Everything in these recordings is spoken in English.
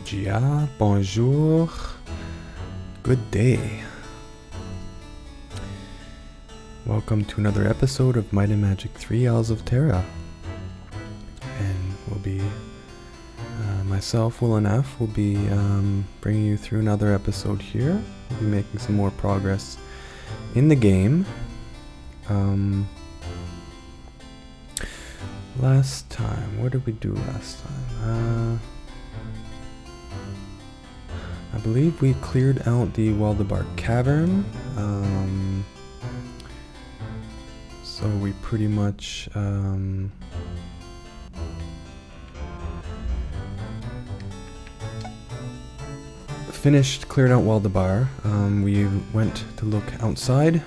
dia, bonjour, good day. Welcome to another episode of Might and Magic 3 Isles of Terra. And we'll be, myself, WilNF, will be bringing you through another episode here. We'll be making some more progress in the game. Last time, what did we do last time? I believe we cleared out the Arachnoid Cavern. So we pretty much cleared out Waldebar. We went to look outside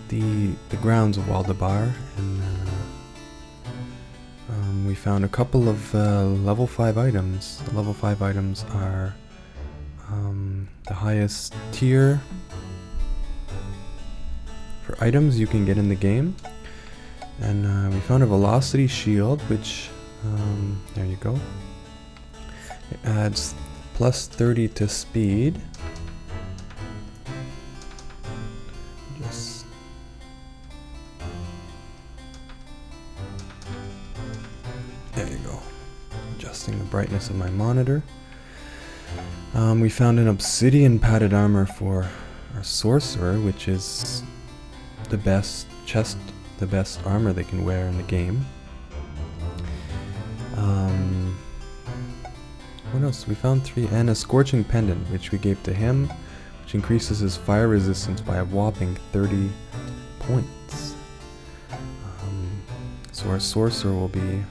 the grounds of Waldebar, and we found a couple of level 5 items. The level 5 items are the highest tier for items you can get in the game. And we found a velocity shield, which, there you go. It adds plus 30 to speed. There you go. Adjusting the brightness of my monitor. We found an obsidian padded armor for our sorcerer, which is the best armor they can wear in the game. What else? We found 3, and a scorching pendant, which we gave to him, which increases his fire resistance by a whopping 30 points. So our sorcerer will be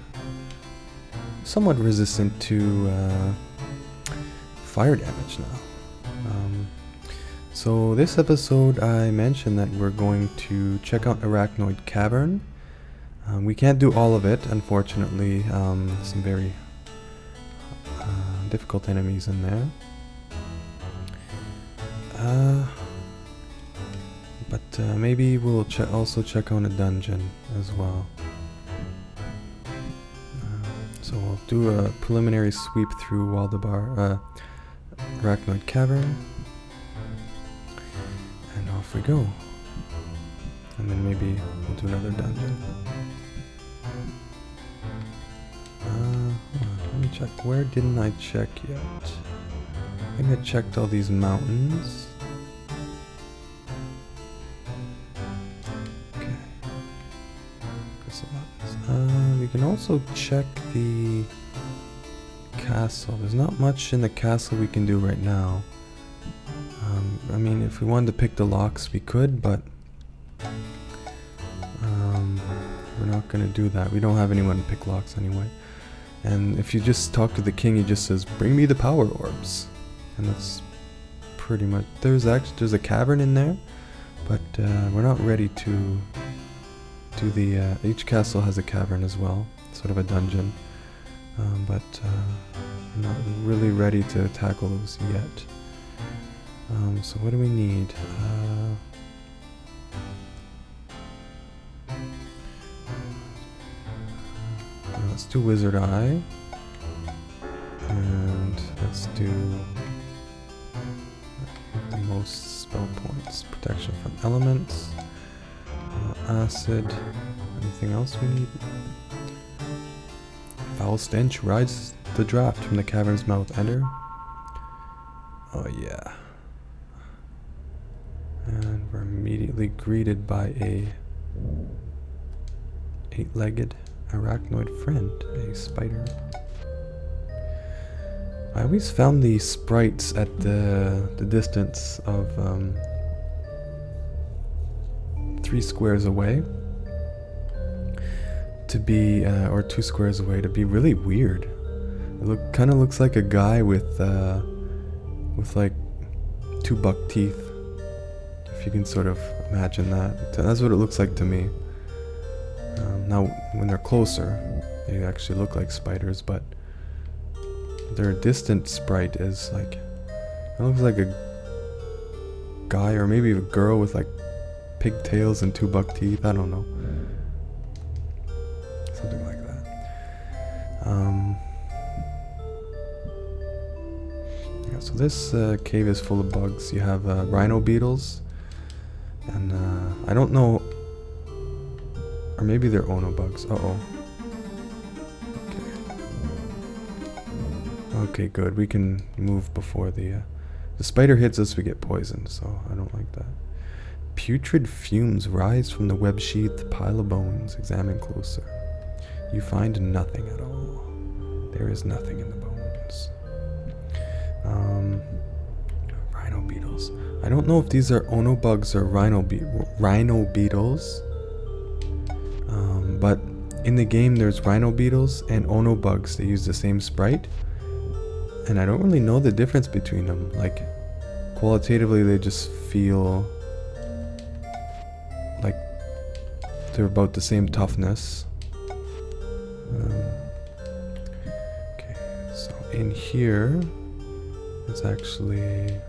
somewhat resistant to fire damage now. So this episode I mentioned that we're going to check out Arachnoid Cavern. We can't do all of it, unfortunately. Some very difficult enemies in there. But maybe we'll also check out a dungeon as well. So we'll do a preliminary sweep through Arachnoid Cavern. And off we go. And then maybe we'll do another dungeon. Let me check. Where didn't I check yet? I think I checked all these mountains. Okay. We can also check the castle. There's not much in the castle we can do right now. I mean, if we wanted to pick the locks, we could, but we're not going to do that. We don't have anyone to pick locks anyway. And if you just talk to the king, he just says, "Bring me the power orbs," and that's pretty much. There's a cavern in there, but we're not ready to do the. Each castle has a cavern as well, sort of a dungeon, but we're not really ready to tackle those yet. So what do we need? Let's do Wizard Eye, and let's do the most spell points. Protection from elements, acid. Anything else we need? Foul stench rides the draft from the cavern's mouth. Enter. Oh yeah. And we're immediately greeted by a 8-legged arachnoid friend, a spider. I always found the sprites at the distance of 3 squares away to be, or 2 squares away, to be really weird. It kind of looks like a guy with like 2 buck teeth. If you can sort of imagine that. That's what it looks like to me. Now, when they're closer, they actually look like spiders, but their distant sprite is like, it looks like a guy or maybe a girl with like pigtails and 2 buck teeth. I don't know. Something like that. So this cave is full of bugs. You have rhino beetles, and I don't know, or maybe they're ono bugs. Uh-oh. Okay, good. We can move before the spider hits us, we get poisoned, so I don't like that. Putrid fumes rise from the web-sheathed pile of bones. Examine closer. You find nothing at all. There is nothing in the bones. Rhino beetles. I don't know if these are ono bugs or rhino beetles. But in the game there's rhino beetles and ono bugs. They use the same sprite. And I don't really know the difference between them. Like, qualitatively they just feel like they're about the same toughness. Okay, so in here it's actually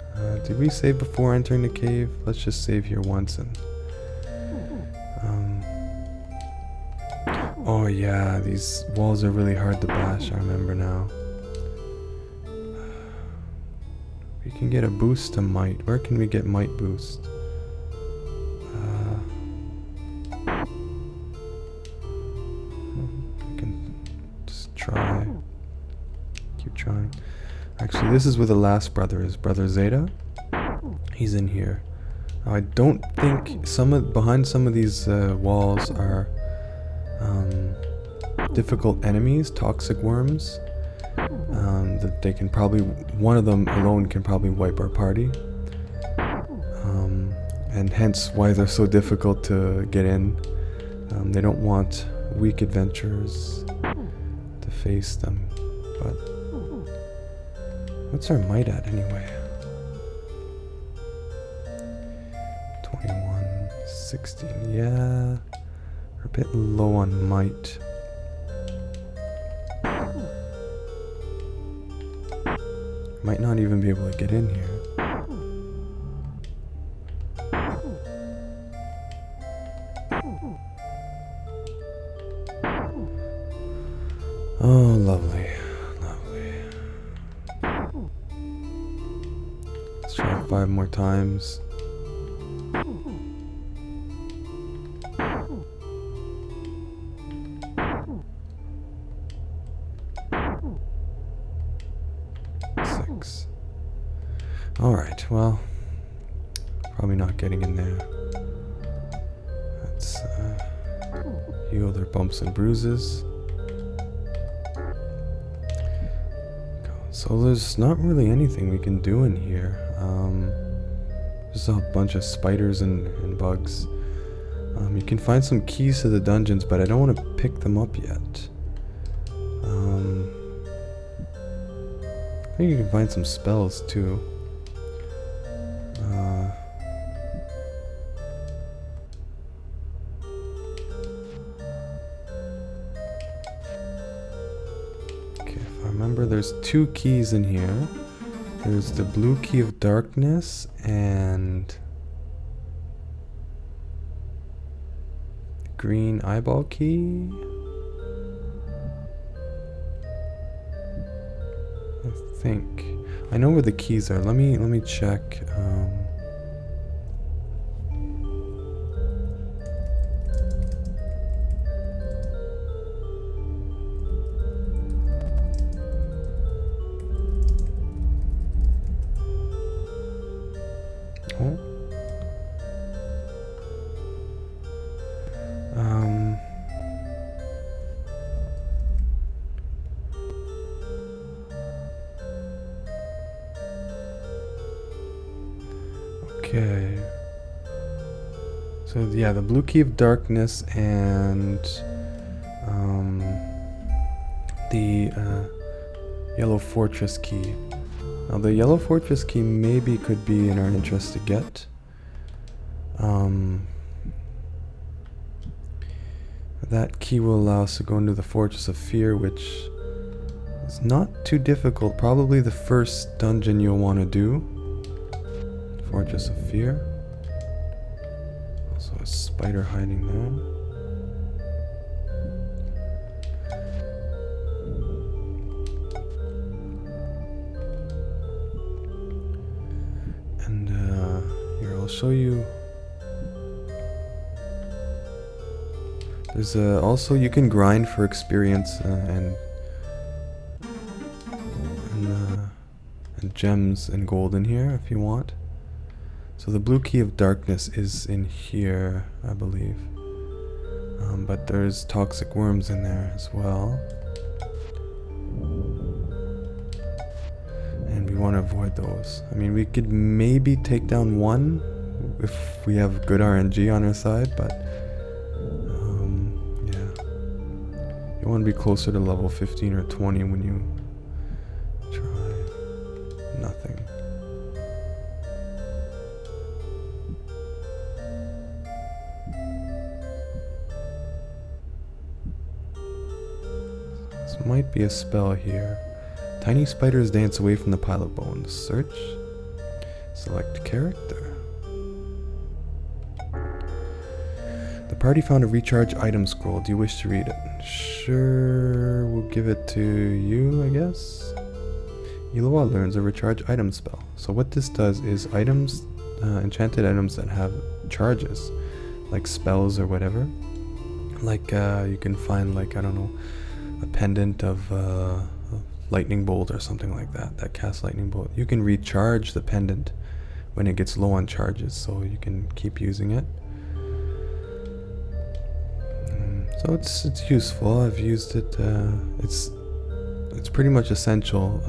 did we save before entering the cave? Let's just save here once and oh yeah, these walls are really hard to bash. I remember now. We can get a boost to might. Where can we get might boost? We can just try. Keep trying. Actually, this is where the last brother is. Brother Zeta. He's in here. Now, I don't think behind some of these walls are difficult enemies, toxic worms. That they can probably, one of them alone can probably wipe our party. And hence why they're so difficult to get in. They don't want weak adventurers to face them. But what's our might at anyway? 21, 16, yeah. We're a bit low on might. Might not even be able to get in here. Oh, lovely. Lovely. Let's try it 5 more times. Alright, well, probably not getting in there. Let's heal their bumps and bruises. So there's not really anything we can do in here. Just a bunch of spiders and bugs. You can find some keys to the dungeons, but I don't want to pick them up yet. I think you can find some spells too. Okay, if I remember, there's 2 keys in here. There's the blue key of darkness and green eyeball key. I think I know where the keys are. Let me check. Okay. So yeah, the blue key of darkness and the yellow fortress key. Now the yellow fortress key maybe could be in our interest to get. That key will allow us to go into the Fortress of Fear, which is not too difficult. Probably the first dungeon you'll want to do. Fortress of Fear. Also a spider hiding there. show you. There's also you can grind for experience and gems and gold in here if you want. So the blue key of darkness is in here, I believe. But there's toxic worms in there as well. And we want to avoid those. I mean, we could maybe take down one if we have good RNG on our side, but yeah. You want to be closer to level 15 or 20 when you try. Nothing. This might be a spell here. Tiny spiders dance away from the pile of bones. Search. Select character. The party found a recharge item scroll. Do you wish to read it? Sure, we'll give it to you, I guess. Iloa learns a recharge item spell. So what this does is items, enchanted items that have charges, like spells or whatever. Like you can find, like, I don't know, a pendant of lightning bolt or something like that that casts lightning bolt. You can recharge the pendant when it gets low on charges, so you can keep using it. So it's useful. I've used it. It's pretty much essential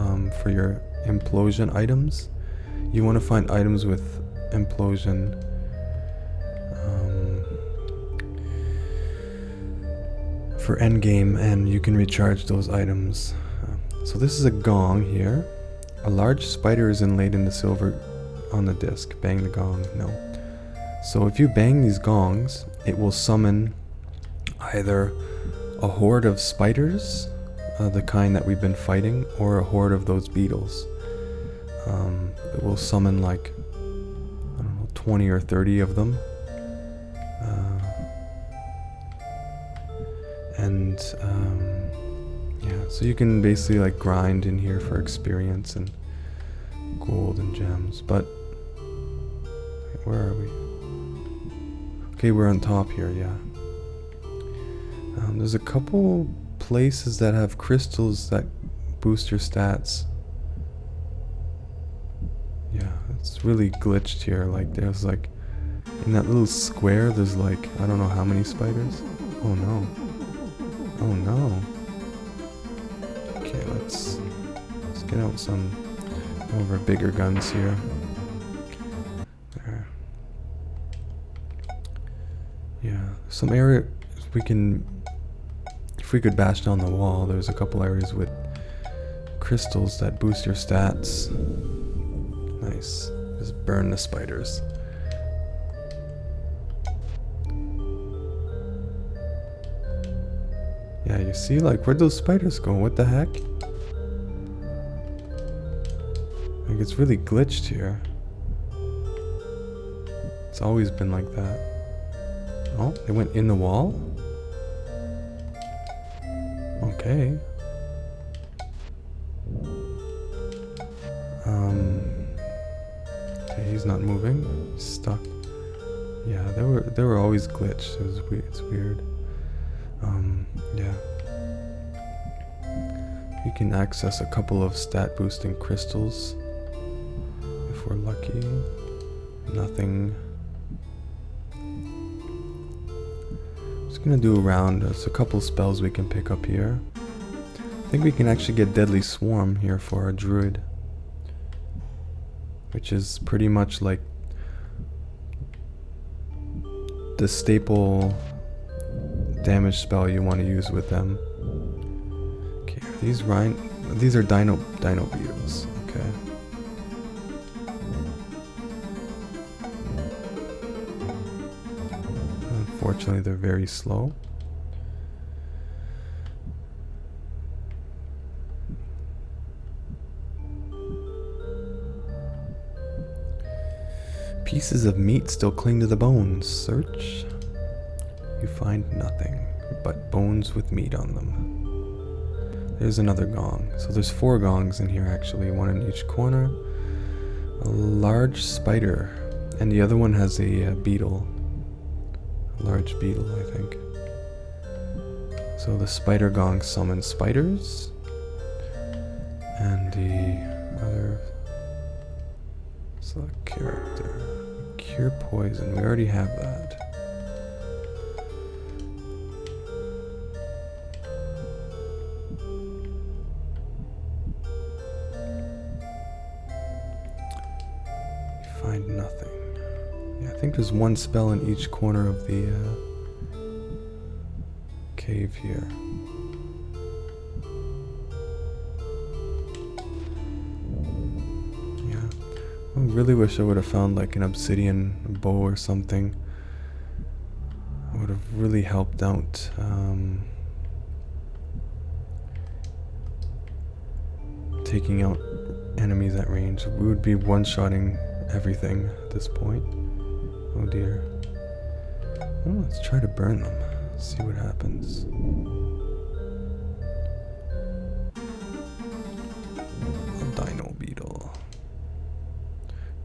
for your implosion items. You want to find items with implosion. For endgame, and you can recharge those items. So this is a gong here. A large spider is inlaid in the silver on the disc. Bang the gong. No. So if you bang these gongs, it will summon either a horde of spiders, the kind that we've been fighting, or a horde of those beetles. It will summon, like, I don't know, 20 or 30 of them. Yeah, so you can basically, like, grind in here for experience and gold and gems. But where are we? Okay, we're on top here. Yeah. There's a couple places that have crystals that boost your stats. Yeah, it's really glitched here. Like, there's, like, in that little square, there's, like, I don't know how many spiders. Oh no. Oh no. Okay, let's get out some of our bigger guns here. There. Yeah, some area we can, if we could bash down the wall, there's a couple areas with crystals that boost your stats. Nice. Just burn the spiders. Yeah, you see, like, where'd those spiders go? What the heck? Like, it's really glitched here. It's always been like that. Oh, they went in the wall? Okay. Okay, he's not moving. He's stuck. Yeah, they were always glitched. It was weird. It's weird. Yeah. You can access a couple of stat boosting crystals if we're lucky. Nothing. Just gonna do a round. There's a couple spells we can pick up here. I think we can actually get Deadly Swarm here for our druid, which is pretty much like the staple damage spell you want to use with them. Okay, these are dino beetles. Okay. Unfortunately, they're very slow. Pieces of meat still cling to the bones. Search. You find nothing but bones with meat on them. There's another gong. So there's 4 gongs in here actually, one in each corner. A large spider And the other one has a beetle. A large beetle, I think. So the spider gong summons spiders. And the other select character. Cure poison. We already have that. Find nothing. Yeah, I think there's one spell in each corner of the cave here. Yeah. I really wish I would have found like an obsidian bow or something. It would have really helped out. Taking out enemies at range. We would be one-shotting everything at this point. Oh dear. Oh, let's try to burn them. See what happens. A dino beetle.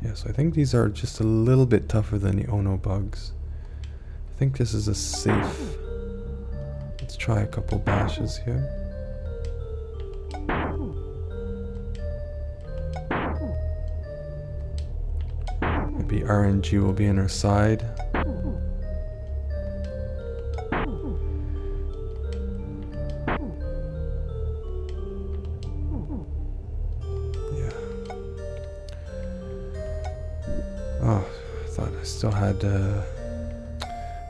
Yeah, so I think these are just a little bit tougher than the Ono bugs. I think this is a safe. Let's try a couple bashes here. Maybe RNG will be on our side. Yeah. Oh, I thought I still had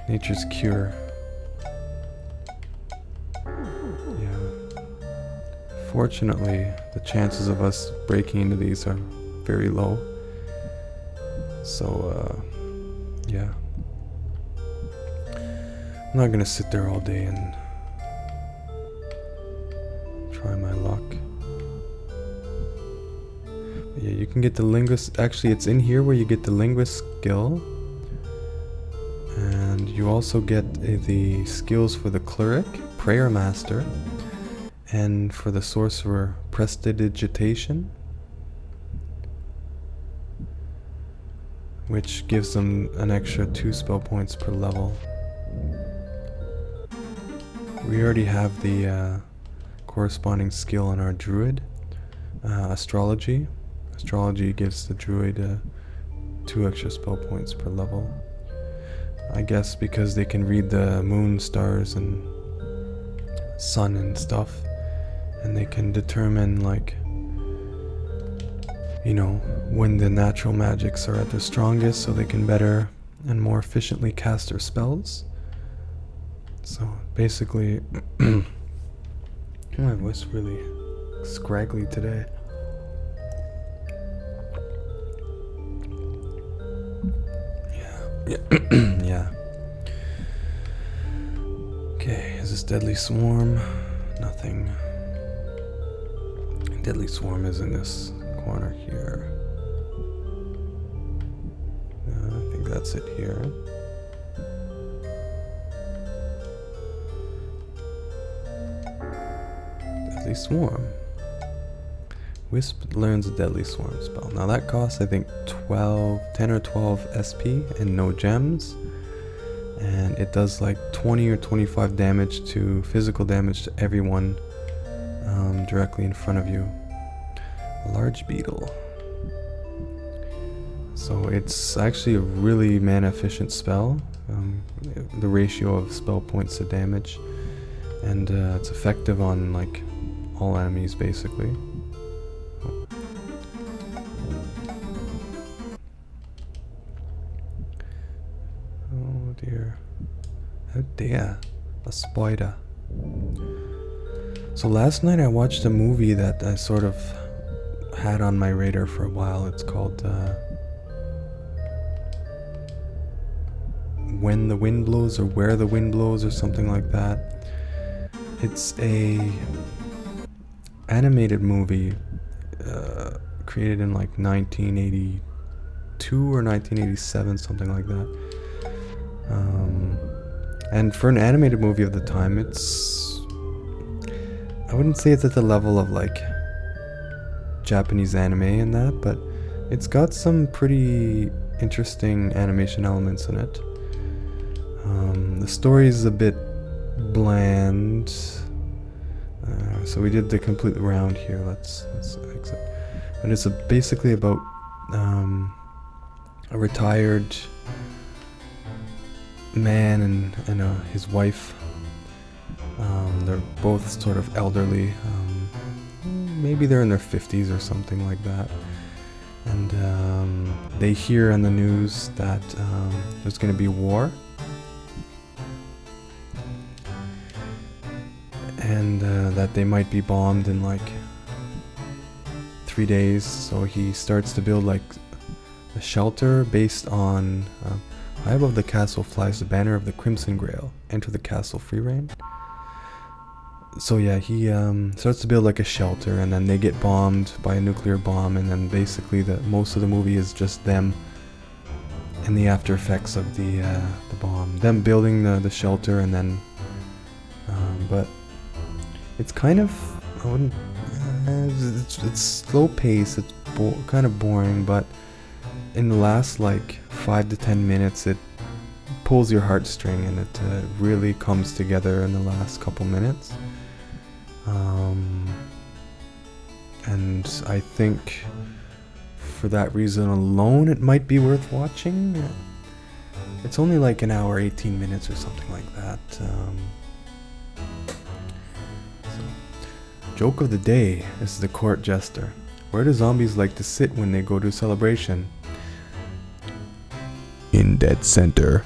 Nature's Cure. Yeah. Fortunately, the chances of us breaking into these are very low. So, yeah. I'm not gonna sit there all day and try my luck. But yeah, you can get the linguist. Actually, it's in here where you get the linguist skill. And you also get the skills for the cleric, prayer master, and for the sorcerer, prestidigitation, which gives them an extra 2 spell points per level. We already have the corresponding skill on our druid, astrology. Astrology gives the druid 2 extra spell points per level. I guess because they can read the moon, stars, and sun and stuff, and they can determine, like, you know, when the natural magics are at their strongest, so they can better and more efficiently cast their spells. So basically, my voice really scraggly today. Yeah. Yeah. Okay, is this Deadly Swarm? Nothing. Deadly Swarm is in this corner here. I think that's it here. Deadly Swarm. Wisp learns a Deadly Swarm spell. Now that costs, I think, 10 or 12 SP and no gems. And it does like 20 or 25 damage to physical damage to everyone directly in front of you. A large beetle. So it's actually a really mana efficient spell. The ratio of spell points to damage. And it's effective on like all enemies basically. Oh dear. Oh dear. A spider. So last night I watched a movie that I sort of had on my radar for a while. It's called When the Wind Blows or Where the Wind Blows or something like that. It's a animated movie created in like 1982 or 1987, something like that. And for an animated movie of the time, I wouldn't say it's at the level of like Japanese anime and that, but it's got some pretty interesting animation elements in it. The story is a bit bland, so we did the complete round here. Let's exit. And it's basically about a retired man and his wife. They're both sort of elderly. Maybe they're in their 50s or something like that. And they hear on the news that there's going to be war. And that they might be bombed in like 3 days. So he starts to build like a shelter based on high above the castle flies the banner of the Crimson Grail. Enter the castle, free reign. So yeah, he starts to build like a shelter, and then they get bombed by a nuclear bomb, and then basically most of the movie is just them and the after effects of the bomb. Them building the shelter, and then but it's kind of, I wouldn't, it's slow pace, it's kind of boring, but in the last like 5 to 10 minutes it pulls your heartstring, and it really comes together in the last couple minutes. And I think for that reason alone it might be worth watching. It's only like an hour 18 minutes or something like that. Joke of the day is the court jester. Where do zombies like to sit when they go to a celebration? In dead center.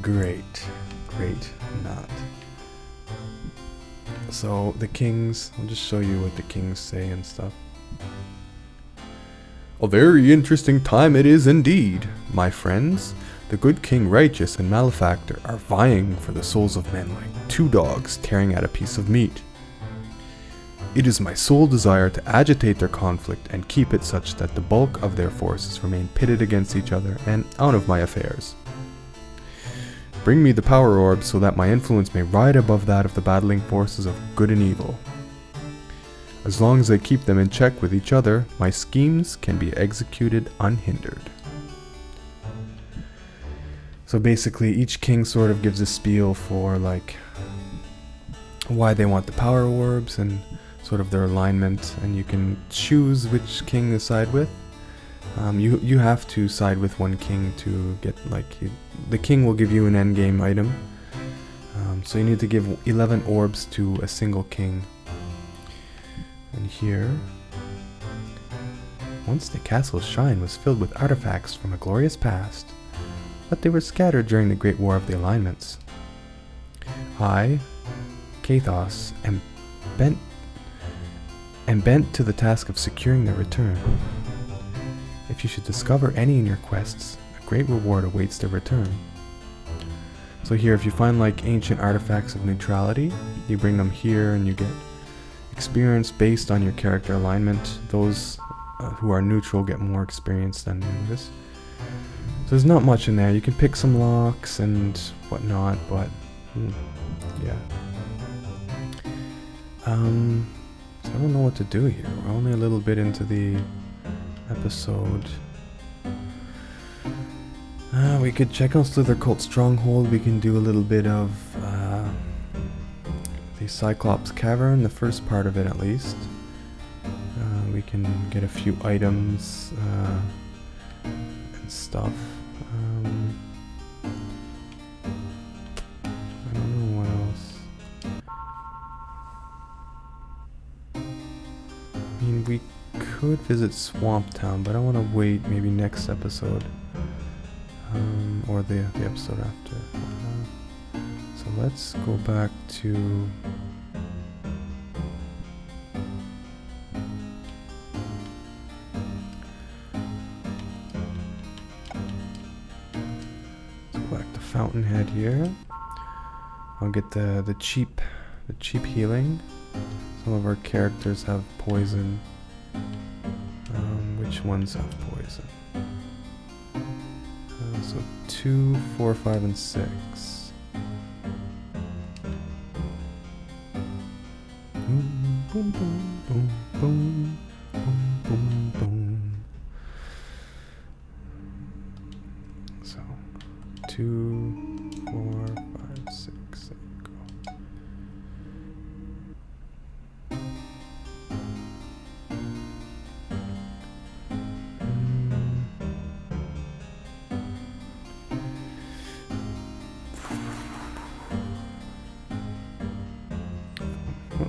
Great not. So the kings, I'll just show you what the kings say and stuff. A very interesting time it is indeed, my friends. The good King Righteous and Malefactor are vying for the souls of men like two dogs tearing at a piece of meat. It is my sole desire to agitate their conflict and keep it such that the bulk of their forces remain pitted against each other and out of my affairs. Bring me the power orbs so that my influence may ride above that of the battling forces of good and evil. As long as I keep them in check with each other, my schemes can be executed unhindered. So basically each king sort of gives a spiel for like why they want the power orbs and sort of their alignment, and you can choose which king to side with. You have to side with one king to get the king will give you an endgame item. So you need to give 11 orbs to a single king. And here, once the castle's shrine was filled with artifacts from a glorious past, but they were scattered during the Great War of the Alignments. I, Kathos, am bent to the task of securing their return. If you should discover any in your quests, a great reward awaits their return. So here, if you find like ancient artifacts of neutrality, you bring them here and you get experience based on your character alignment. Those who are neutral get more experience than this. So there's not much in there. You can pick some locks and whatnot, but yeah. So I don't know what to do here. We're only a little bit into the episode. We could check out Slithercult Stronghold. We can do a little bit of the Cyclops Cavern, the first part of it at least. We can get a few items and stuff. I don't know what else. I mean, we could visit Swamp Town, but I want to wait maybe next episode. Or the episode after. So let's go back to Fountainhead here. I'll get the cheap healing. Some of our characters have poison. Which ones have poison? So 2, 4, 5, and 6. Boom, boom, boom, boom, boom, boom, boom,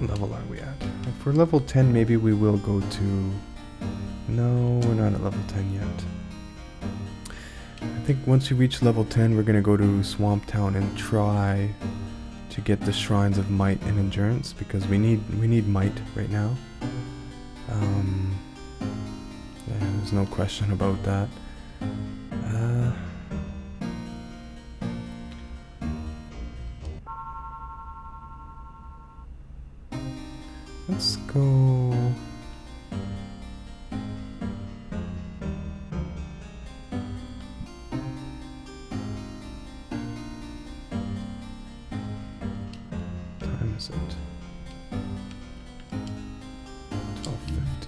What level are we at? If we're level 10, maybe we will go to... No, we're not at level 10 yet. I think once you reach level 10, we're gonna go to Swamp Town and try to get the Shrines of Might and Endurance, because we need might right now. Yeah, there's no question about that. Let's go... What time is it? 12:50.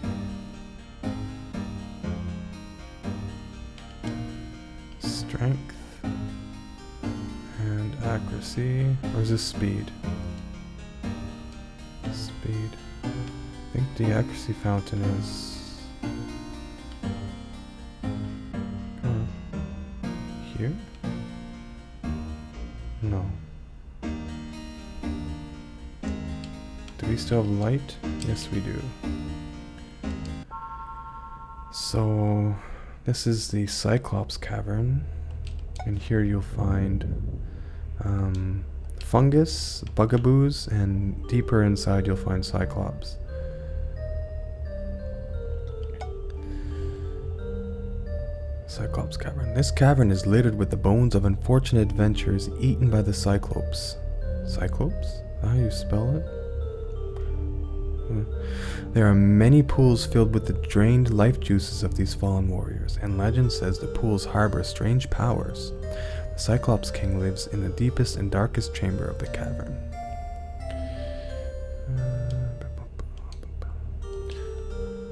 Strength and accuracy, or is this speed? Speed. I think the accuracy fountain is here? No. Do we still have light? Yes, we do. So this is the Cyclops Cavern, and here you'll find fungus, bugaboos, and deeper inside you'll find Cyclops. Cyclops Cavern. This cavern is littered with the bones of unfortunate adventurers eaten by the Cyclops. Cyclops? Is that how you spell it? There are many pools filled with the drained life juices of these fallen warriors, and legend says the pools harbor strange powers. The Cyclops King lives in the deepest and darkest chamber of the cavern.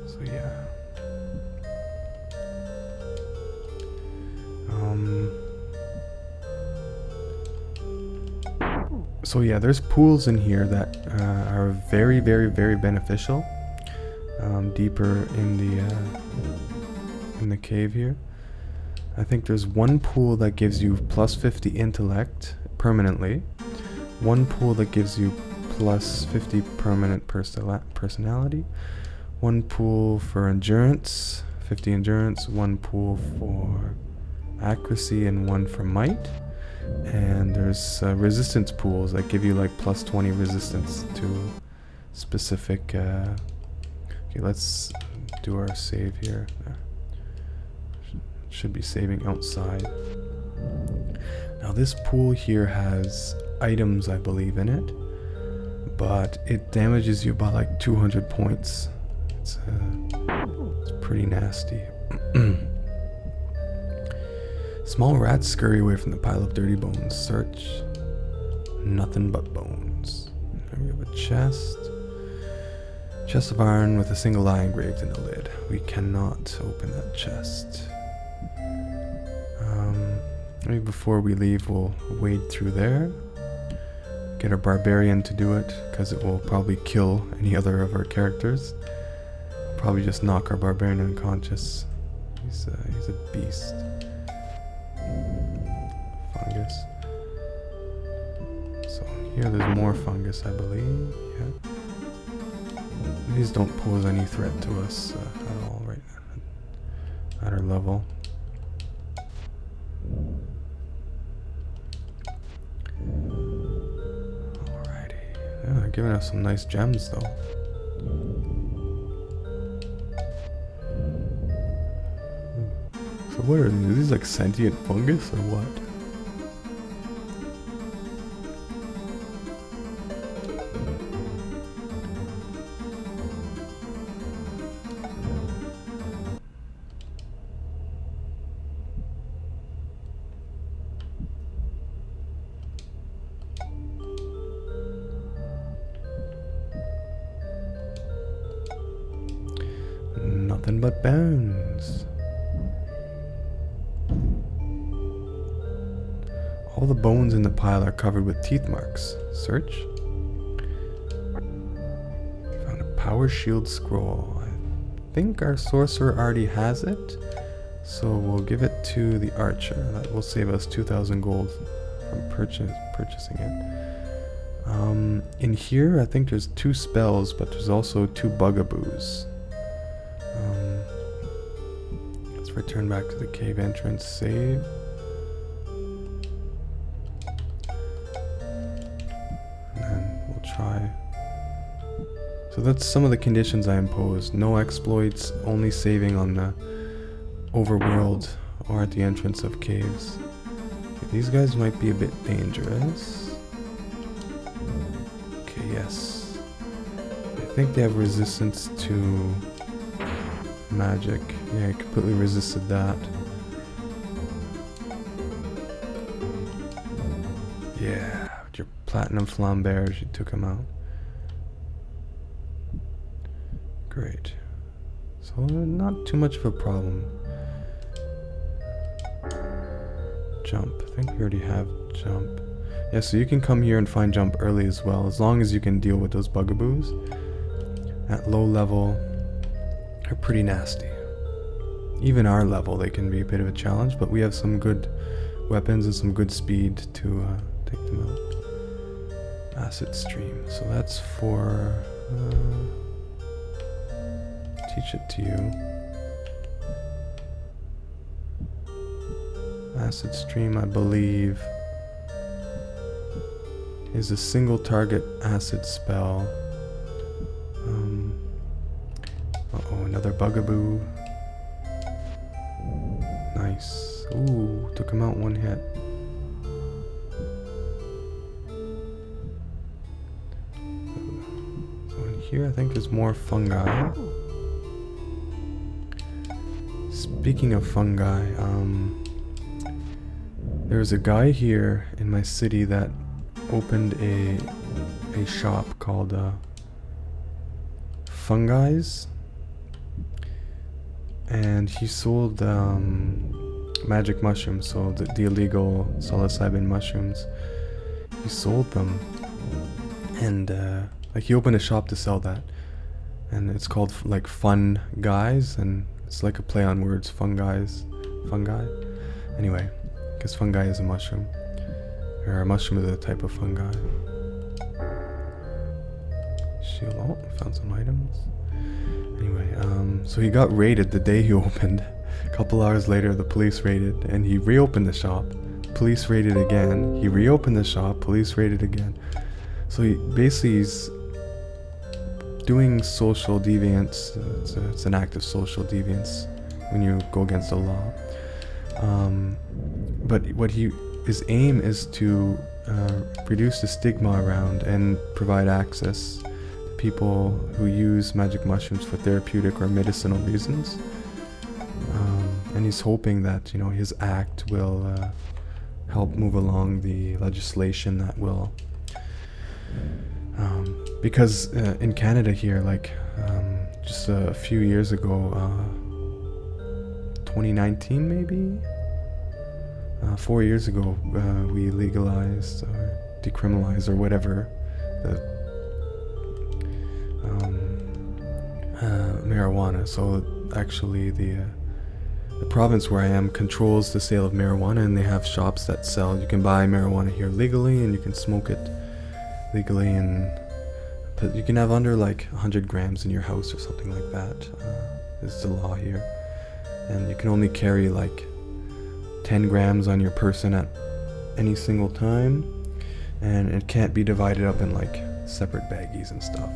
So yeah. So yeah, there's pools in here that are very, very, very beneficial. Deeper in the cave here. I think there's one pool that gives you plus 50 intellect permanently. One pool that gives you plus 50 permanent personality. One pool for endurance, 50 endurance. One pool for accuracy and one for might. And there's resistance pools that give you like plus 20 resistance to specific... okay, let's do our save here. Should be saving outside. Now this pool here has items, I believe, in it, but it damages you by like 200 points. It's pretty nasty. Small rats scurry away from the pile of dirty bones. Search. Nothing but bones. And we have a chest. Chest of iron with a single eye engraved in the lid. We cannot open that chest. Maybe before we leave, we'll wade through there. Get our barbarian to do it, because it will probably kill any other of our characters. Probably just knock our barbarian unconscious. He's a beast. Fungus. So here there's more fungus, I believe. Yeah. These don't pose any threat to us at all right at our level. Alrighty. Yeah, they're giving us some nice gems though. So what are these? Are these like sentient fungus or what? Nothing but bones. All the bones in the pile are covered with teeth marks. Search. Found a power shield scroll. I think our sorcerer already has it, so we'll give it to the archer. That will save us 2,000 gold from purchasing it. In here, I think there's 2 spells, but there's also 2 bugaboos. Let's return back to the cave entrance, save. And then we'll try. So that's some of the conditions I imposed. No exploits, only saving on the overworld or at the entrance of caves. Okay, these guys might be a bit dangerous. Okay, yes. I think they have resistance to magic. Yeah, I completely resisted that. Yeah, with your platinum flambears, you took him out. Great. So not too much of a problem. Jump. I think we already have jump. Yeah, so you can come here and find jump early as well, as long as you can deal with those bugaboos. At low level, they're pretty nasty. Even our level, they can be a bit of a challenge, but we have some good weapons and some good speed to take them out. Acid stream. So that's for... teach it to you. Acid stream, I believe, is a single target acid spell. Uh-oh, another bugaboo. Nice. Ooh, took him out one hit. So in here, I think there's more fungi. Speaking of fungi, there's a guy here in my city that opened a shop called Fungi's, and he sold magic mushrooms, so the illegal psilocybin mushrooms. He sold them, and like he opened a shop to sell that, and it's called like Fun Guys, and it's like a play on words, fungi. Anyway, because fungi is a mushroom. Or a mushroom is a type of fungi. Shield. Oh, found some items. Anyway, so he got raided the day he opened. A couple hours later, the police raided, and he reopened the shop. Police raided again. He reopened the shop. Police raided again. So he basically he's doing social deviance. It's an act of social deviance when you go against the law. But his aim is to reduce the stigma around and provide access to people who use magic mushrooms for therapeutic or medicinal reasons. And he's hoping that, you know, his act will help move along the legislation that will because in Canada here, like just a few years ago, 2019 maybe, 4 years ago, we legalized or decriminalized or whatever the marijuana. So actually the province where I am controls the sale of marijuana, and they have shops that sell. You can buy marijuana here legally, and you can smoke it legally, and you can have under like 100 grams in your house or something like that. Is the law here, and you can only carry like 10 grams on your person at any single time, and it can't be divided up in like separate baggies and stuff.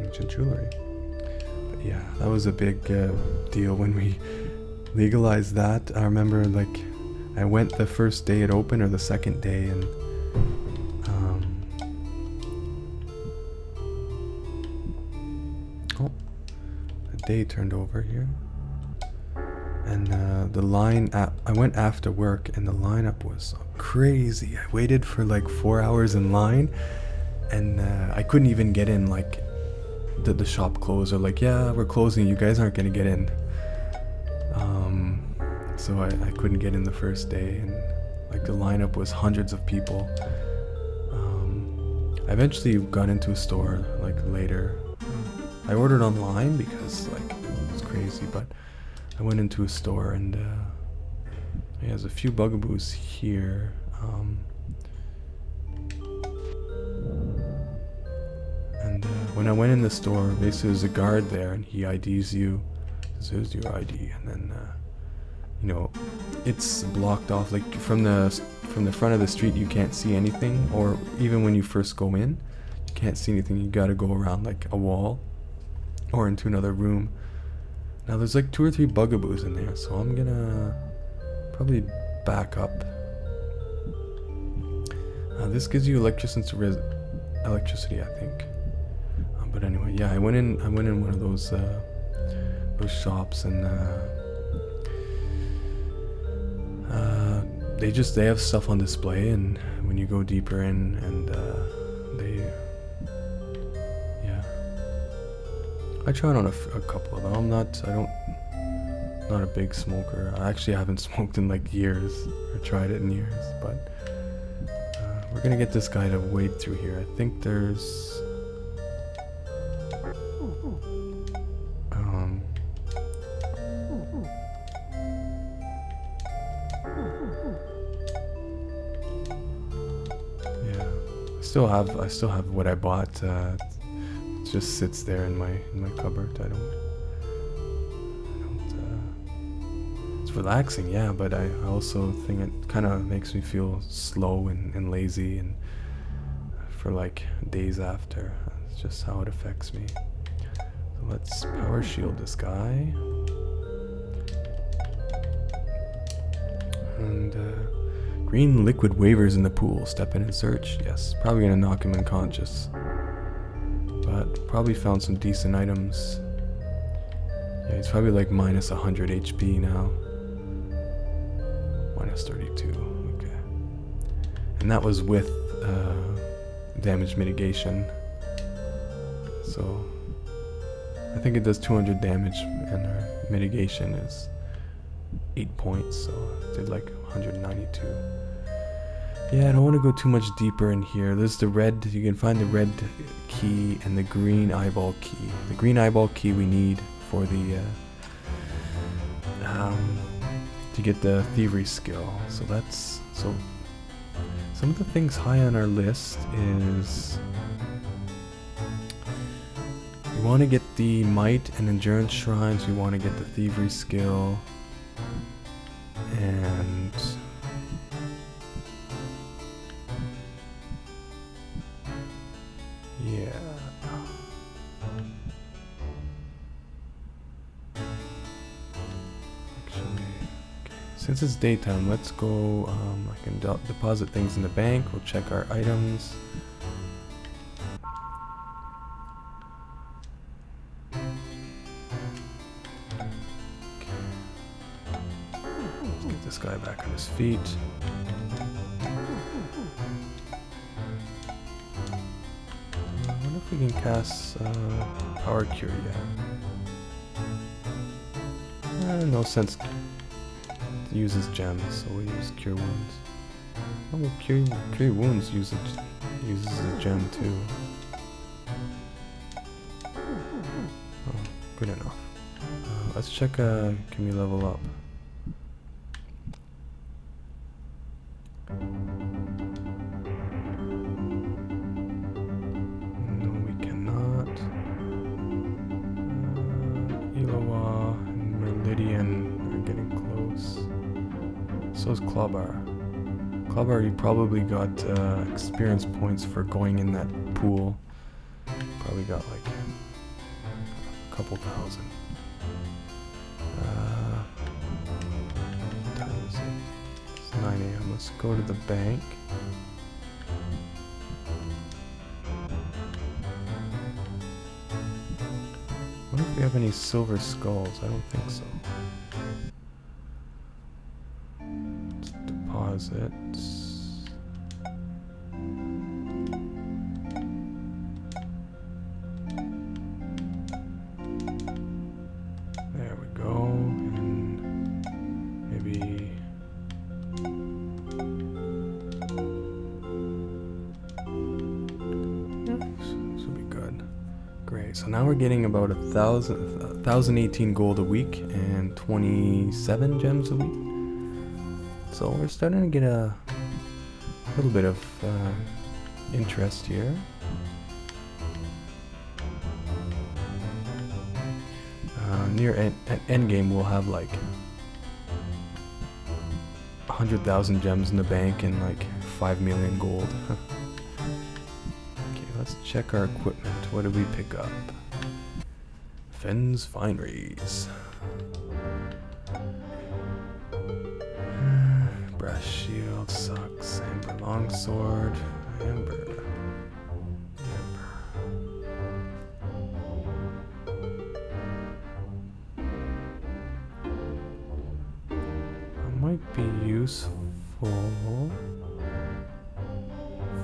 Ancient jewelry. But yeah, that was a big deal when we legalized that. I remember like I went the first day it opened or the second day, and oh, the day turned over here. And the line, I went after work, and the lineup was crazy. I waited for like 4 hours in line, and I couldn't even get in. Like the shop closed, or like, yeah, we're closing, you guys aren't gonna get in. So I couldn't get in the first day, and like the lineup was hundreds of people. I eventually got into a store like later. I ordered online because like it was crazy, but I went into a store, and yeah, there's a few bugaboos here. when I went in the store, basically there's a guard there, and he IDs you. Says, here's your ID, and then you know, it's blocked off. Like from the front of the street, you can't see anything, or even when you first go in, you can't see anything. You gotta go around like a wall, or into another room. Now there's like 2 or 3 bugaboos in there, so I'm gonna probably back up. This gives you electricity, I think. But anyway, yeah, I went in one of those shops, and they have stuff on display, and when you go deeper in, and I tried on a couple of them. I'm not a big smoker. I actually haven't smoked in like years, or tried it in years, but we're gonna get this guy to wade through here. I think there's I still have what I bought. It just sits there in my cupboard. I don't. It's relaxing, yeah, but I also think it kind of makes me feel slow and lazy, and for like days after. It's just how it affects me. So let's power shield this guy. And green liquid wavers in the pool. Step in and search. Yes, probably gonna knock him unconscious. But probably found some decent items. Yeah, he's probably like minus 100 HP now. Minus 32, okay. And that was with damage mitigation. So I think it does 200 damage, and our mitigation is 8 points, so it did like 192. Yeah, I don't want to go too much deeper in here. There's the red, you can find the red key and the green eyeball key. The green eyeball key we need for the to get the thievery skill. So that's some of the things high on our list is we want to get the might and endurance shrines. We want to get the thievery skill, and yeah. Actually, since it's daytime, let's go. I can deposit things in the bank. We'll check our items. Let's get this guy back on his feet. I wonder if we can cast Power Cure yet. No sense to use his gems, so we'll use Cure Wounds. Oh, well, Cure Wounds uses a gem too. Oh, good enough. Let's check, can we level up? No, we cannot. Ilowa and Meridian are getting close. So is Clawbar. Clawbar, you probably got experience points for going in that pool. Probably got like a couple thousand. What time is it? It's 9 AM. Let's go to the bank. I wonder if we have any silver skulls. I don't think so. Let's deposit. There we go. And maybe this will be good. Great. So now we're getting about 1,018 gold a week and 27 gems a week. So we're starting to get a little bit of interest here. at endgame we'll have like 100,000 gems in the bank and like 5 million gold. Okay, let's check our equipment. What did we pick up? Fenn's Fineries. Brass shield sucks. Amber longsword. Amber. Might be useful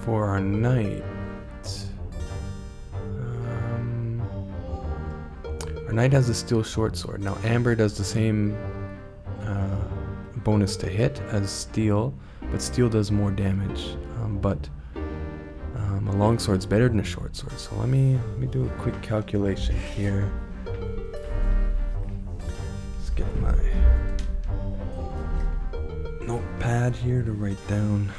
for our knight. Our knight has a steel short sword. Now amber does the same bonus to hit as steel, but steel does more damage. But a long sword's better than a short sword. So let me do a quick calculation here. Let's get my notepad here to write down.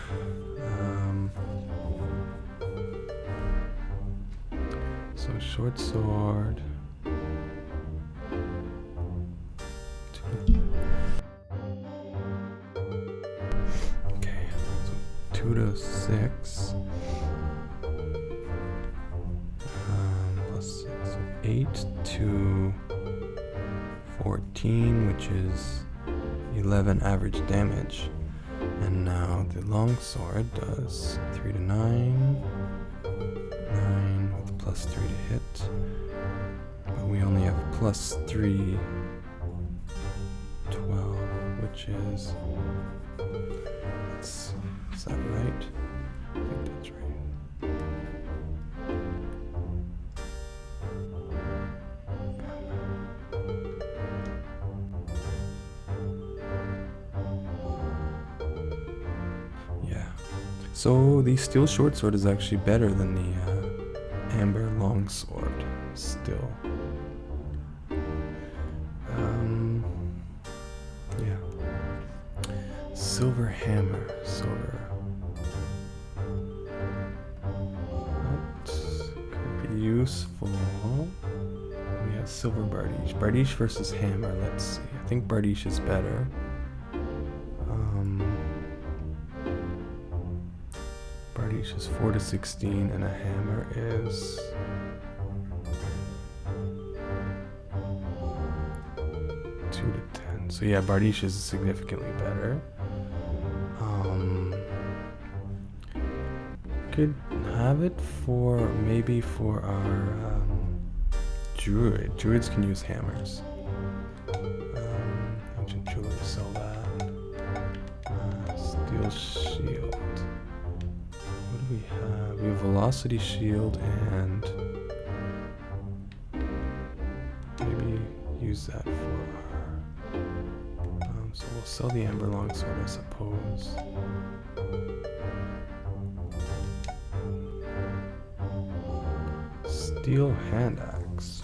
So short sword. Okay, so 2 to 6. Plus 6, so 8 to 14, which is 11 average damage. And now the longsword does 3 to 9. 9 with plus 3 to hit. But we only have plus 3. 12, which is... is that right? I think that's right. So the steel short sword is actually better than the amber long sword still. Yeah. Silver hammer, silver. That could be useful. We have silver Bardiche. Bardiche versus hammer, let's see. I think Bardiche is better. Bardiche is 4 to 16 and a hammer is 2 to 10. So yeah, Bardiche is significantly better. Could have it for maybe for our druid. Druids can use hammers. Ancient jewelry, sell that. Steel shield. What do we have? We have velocity shield and maybe use that for our. So we'll sell the amber longsword, I suppose. Steel hand axe.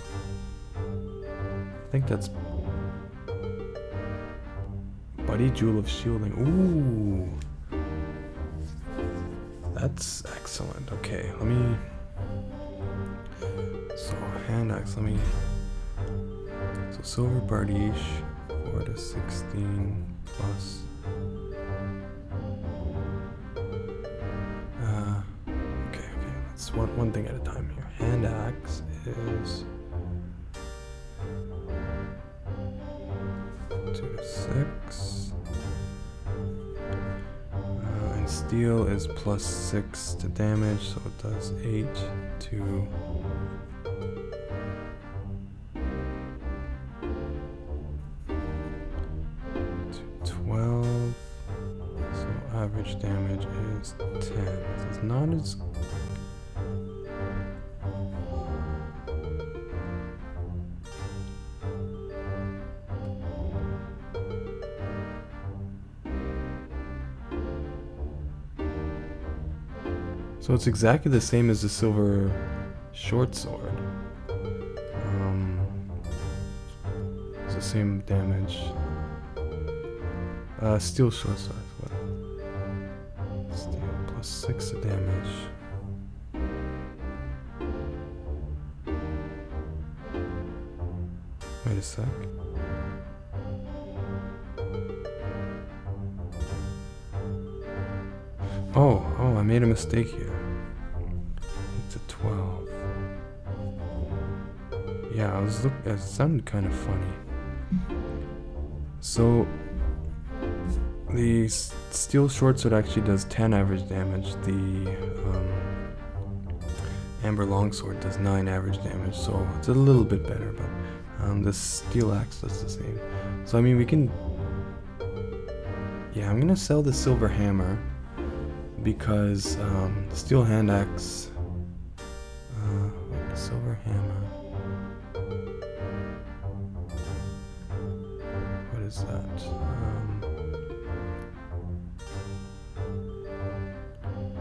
I think that's Buddy Jewel of Shielding. Ooh. That's excellent. Okay, let me. So, hand axe, let me. So, silver Bardiche, 4 to 16 plus. Okay, let's one thing at a time here. Hand axe is 2 to 6. And steel is plus 6 to damage, so it does 8 to 12. So average damage is 10. So it's not as So it's exactly the same as the silver short sword. It's the same damage. Steel short sword. What? Steel plus 6 of damage. Wait, Wait a sec. Oh, I made a mistake here. It's a 12. Yeah, it sounded kind of funny. So, the steel short sword actually does 10 average damage. The amber longsword does 9 average damage, so it's a little bit better, but the steel axe does the same. So I mean, we can... Yeah, I'm gonna sell the silver hammer because the steel hand axe... silver hammer... What is that?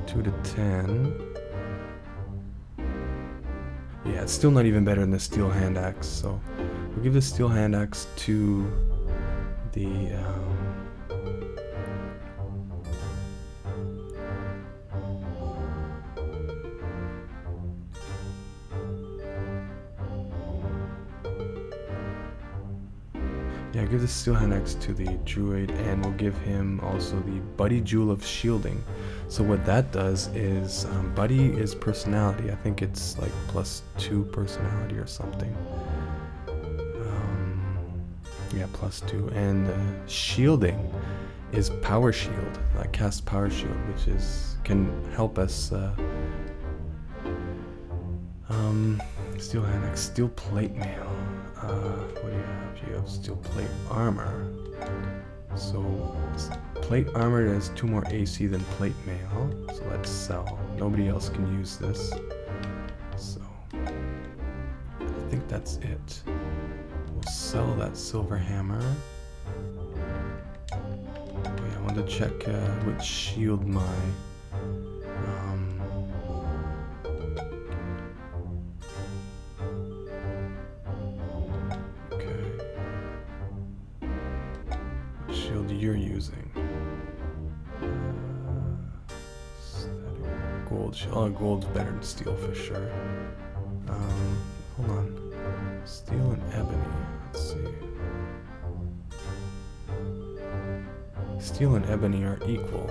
2 to 10. Yeah, it's still not even better than the steel hand axe, so we'll give the steel hand axe to the give the steel hand axe to the druid, and we'll give him also the Buddy Jewel of Shielding. So what that does is, Buddy is personality. I think it's like +2 personality or something. Yeah, +2. And Shielding is Power Shield. I cast Power Shield, which can help us. Steel hand axe, steel plate mail. What do you have? You have steel plate armor. So plate armor has 2 more AC than plate mail. So let's sell. Nobody else can use this. So I think that's it. We'll sell that silver hammer. Oh yeah, I wanted to check which shield my you're using. Gold. Oh, gold's better than steel for sure. Hold on. Steel and ebony. Let's see. Steel and ebony are equal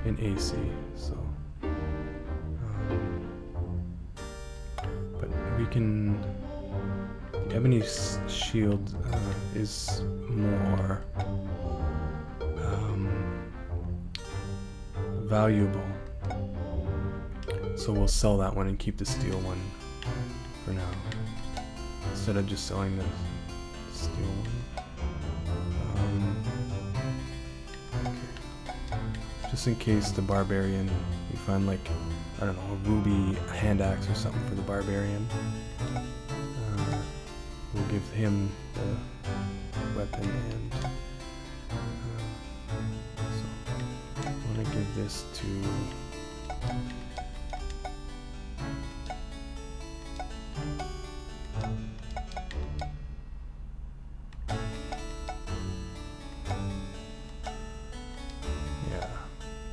in AC. So, but we can. Ebony's shield is more valuable, so we'll sell that one and keep the steel one for now, instead of just selling the steel one. Okay. Just in case the barbarian, we find like, I don't know, a ruby hand axe or something for the barbarian. We'll give him the weapon, and so I want to give this to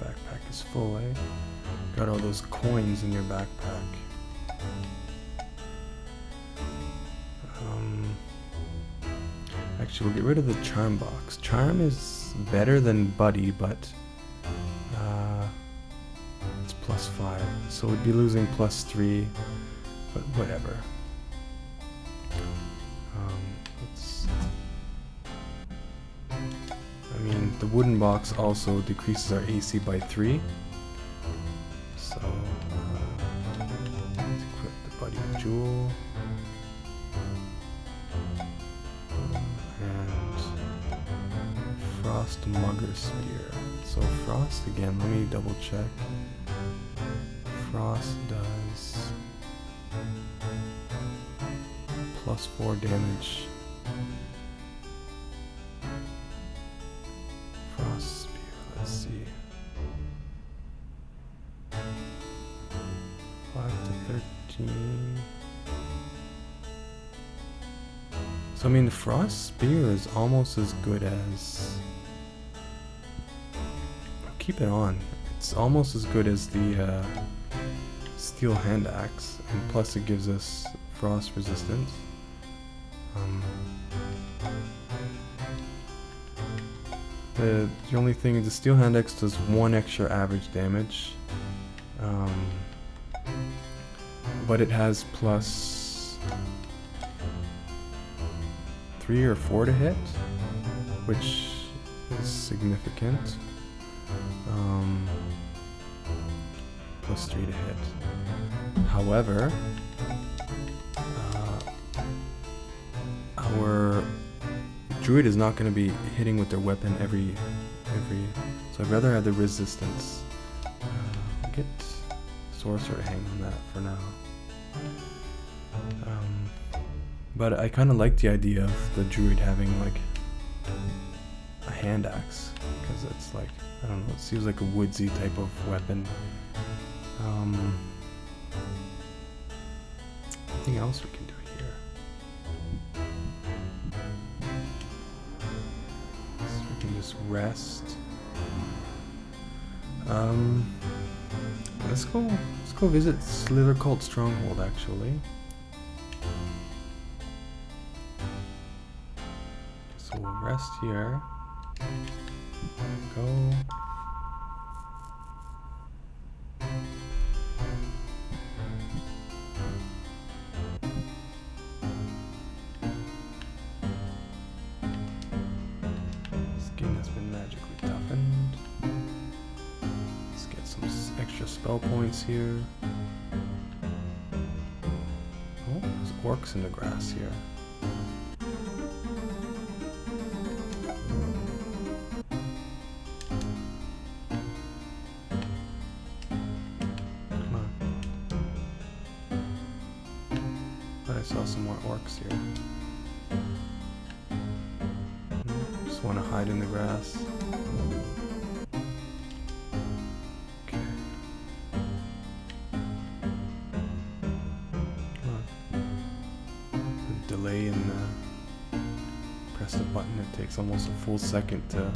backpack is full, eh? Got all those coins in your backpack. Actually, we'll get rid of the charm box. Charm is better than Buddy, but it's +5, so we'd be losing +3, but whatever. I mean, the wooden box also decreases our AC by 3, so let's equip the Buddy Jewel. Frost Mugger Spear. So Frost again, let me double check. Frost does +4 damage. Frost Spear, let's see. 5 to 13. So I mean, the Frost Spear is almost as good as... Keep it on. It's almost as good as the steel hand axe, and plus it gives us frost resistance. The only thing is the Steel Hand Axe does 1 extra average damage. But it has plus 3 or 4 to hit, which is significant. Plus 3 to hit. However, our druid is not going to be hitting with their weapon every. So I'd rather have the resistance. Get sorcerer to hang on that for now. But I kind of like the idea of the druid having like a hand axe, because it's like, I don't know, it seems like a woodsy type of weapon. Anything else we can do here? So we can just rest. Let's go visit Slithercult Stronghold actually. So we'll rest here. Go. Skin has been magically toughened. Let's get some extra spell points here. Oh, there's orcs in the grass here. I saw some more orcs here. Just want to hide in the grass. Okay. The delay in the press the button. It takes almost a full second to.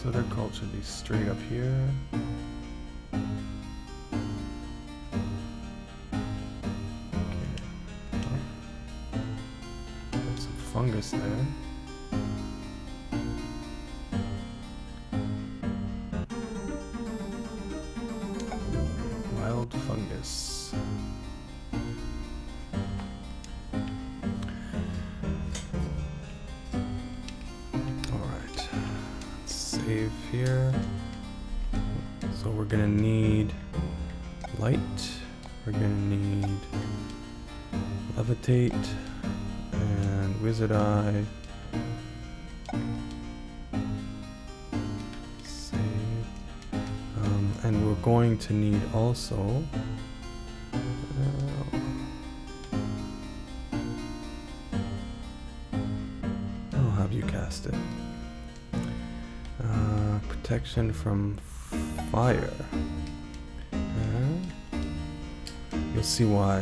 So their cult should be straight up here. Okay. Got some fungus there. Wild fungus. Save here. So we're gonna need light. We're gonna need levitate and wizard eye. Save. And we're going to need also. I'll have you cast it. Protection from fire. You'll see why.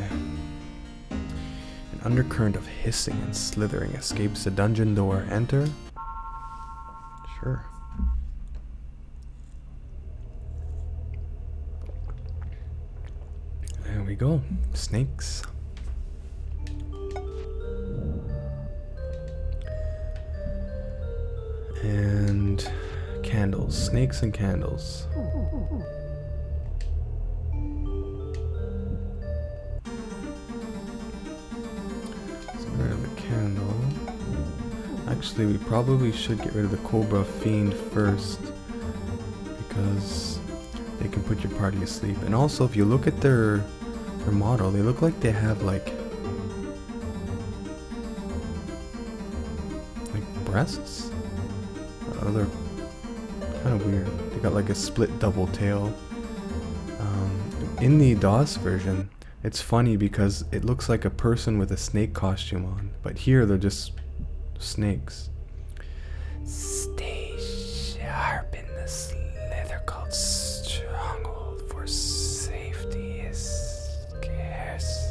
An undercurrent of hissing and slithering escapes the dungeon door. Enter. Sure. There we go. Snakes. And candles, snakes and candles. So get rid of the candle. Actually, we probably should get rid of the Cobra Fiend first, because they can put your party asleep. And also, if you look at their model, they look like they have like breasts. They're kind of weird. They got like a split double tail. In the DOS version, it's funny because it looks like a person with a snake costume on, but here they're just snakes. Stay sharp in the Slithercult Stronghold, for safety is scarce.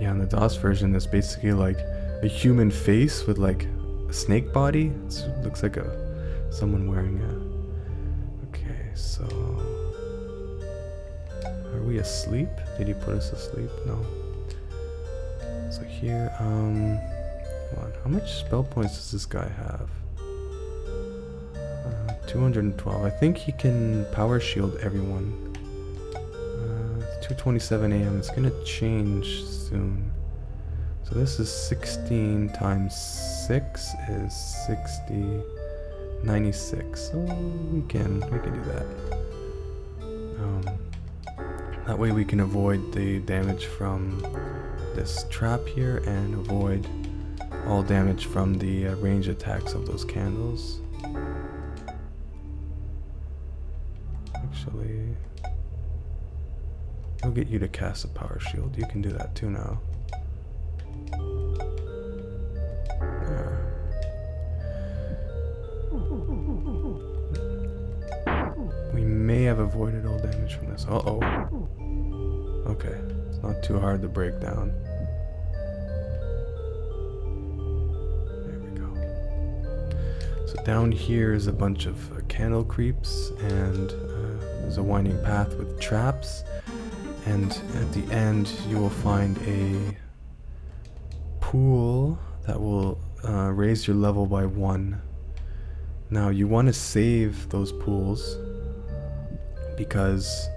Yeah, in the DOS version, there's basically like a human face with like a snake body. It looks like someone wearing so are we asleep? Did he put us asleep? No. So here, hold on. How much spell points does this guy have? 212. I think he can power shield everyone. 2:27 a.m. It's gonna change soon. So this is 16 times 6 is 60, 96. So we can do that. That way we can avoid the damage from this trap here and avoid all damage from the range attacks of those candles. Actually, I'll get you to cast a power shield. You can do that too now. There. We may have avoided all damage from this. Uh-oh. Okay, it's not too hard to break down. There we go. So down here is a bunch of candle creeps, and there's a winding path with traps. And at the end, you will find a pool that will raise your level by 1. Now, you want to save those pools because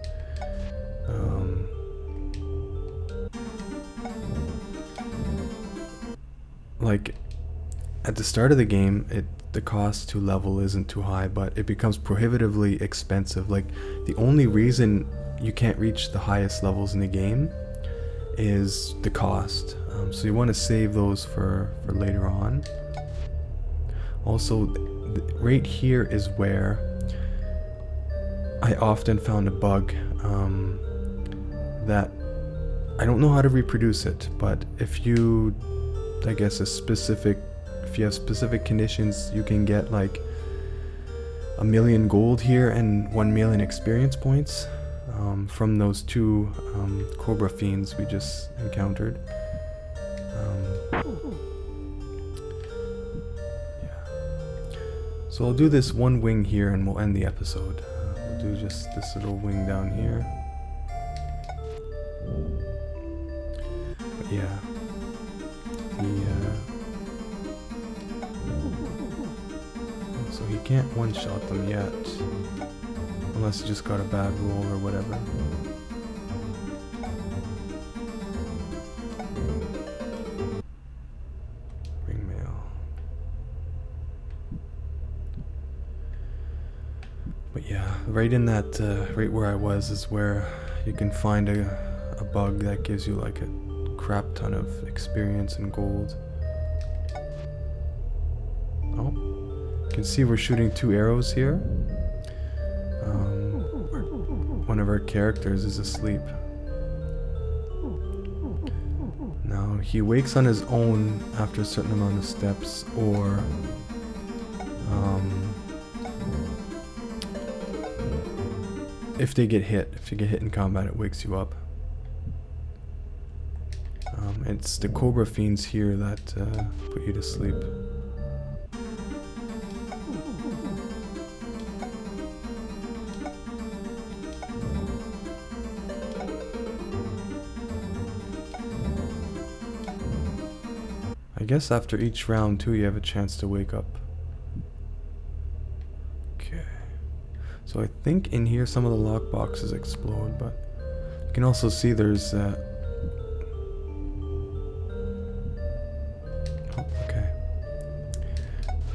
like at the start of the game, the cost to level isn't too high, but it becomes prohibitively expensive. Like, the only reason you can't reach the highest levels in the game is the cost. So you want to save those for later on. Also, right here is where I often found a bug that I don't know how to reproduce it, but if you, I guess, if you have specific conditions, you can get like 1,000,000 gold here and 1,000,000 experience points from those 2 Cobra Fiends we just encountered. Yeah. So I'll do this one wing here and we'll end the episode. We'll do just this little wing down here. But yeah. So he can't one-shot them yet. Unless he just got a bad roll or whatever. Ringmail. But yeah, right in that, right where I was is where you can find a bug that gives you like a crap ton of experience and gold. Oh, you can see we're shooting 2 arrows here. One of our characters is asleep. Now he wakes on his own after a certain amount of steps, or if you get hit in combat, it wakes you up. It's the Cobra Fiends here that put you to sleep. I guess after each round too, you have a chance to wake up. Okay. So I think in here some of the lock boxes explode, but you can also see there's okay.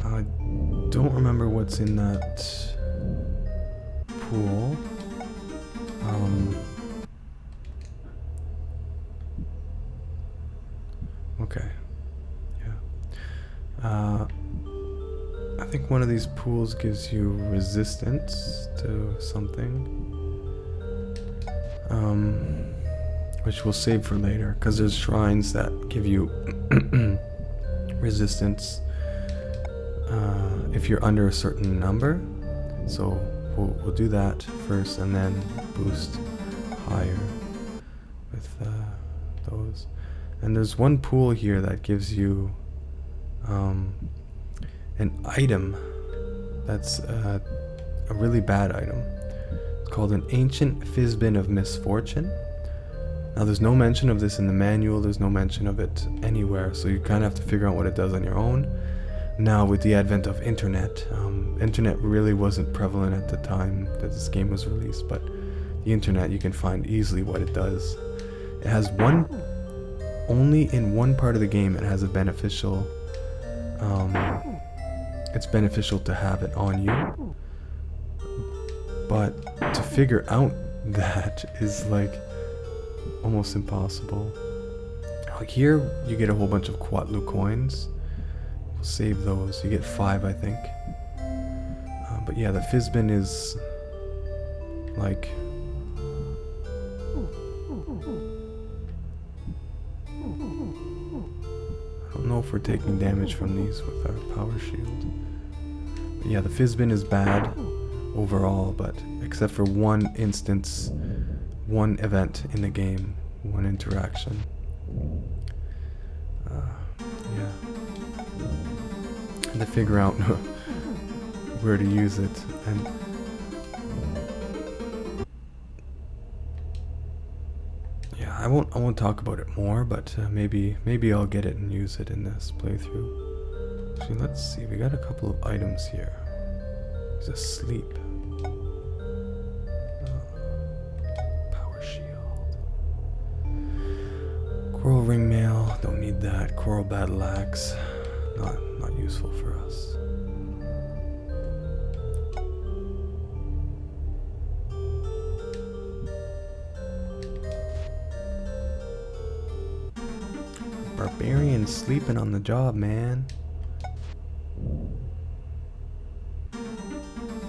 I don't remember what's in that pool. Okay. I think one of these pools gives you resistance to something, which we'll save for later, because there's shrines that give you resistance if you're under a certain number. So we'll do that first and then boost higher with those. And there's one pool here that gives you an item that's a really bad item. called an Ancient Fizbin of Misfortune. Now there's no mention of this in the manual, there's no mention of it anywhere, so you kind of have to figure out what it does on your own. Now with the advent of internet, internet really wasn't prevalent at the time that this game was released, but the internet, you can find easily what it does. It has only in one part of the game it has a beneficial, it's beneficial to have it on you, but to figure out that is like almost impossible. Like here you get a whole bunch of Quatlu coins. We'll save those. You get 5, I think. But yeah, the Fizbin is like I don't know if we're taking damage from these with our power shield. But yeah, the Fizbin is bad overall, but except for one instance, one event in the game, one interaction. Yeah. And to figure out where to use it, and yeah, I won't talk about it more, but maybe I'll get it and use it in this playthrough. Actually, let's see. We got a couple of items here. He's asleep. Power shield. Coral ring mail. Don't need that. Coral battle axe. Not useful for us. Barbarian sleeping on the job, man.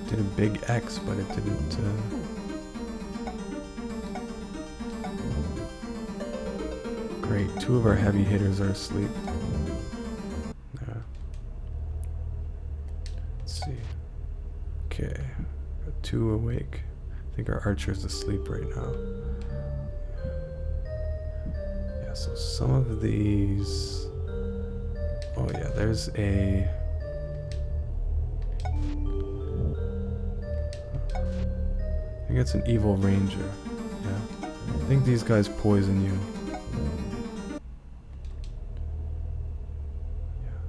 Did a big X, but it didn't. Great, 2 of our heavy hitters are asleep. Yeah. Let's see. Okay, got 2 awake. I think our archer's asleep right now. So some of these, oh yeah, there's a, I think it's an evil ranger. Yeah, I think these guys poison you. Yeah,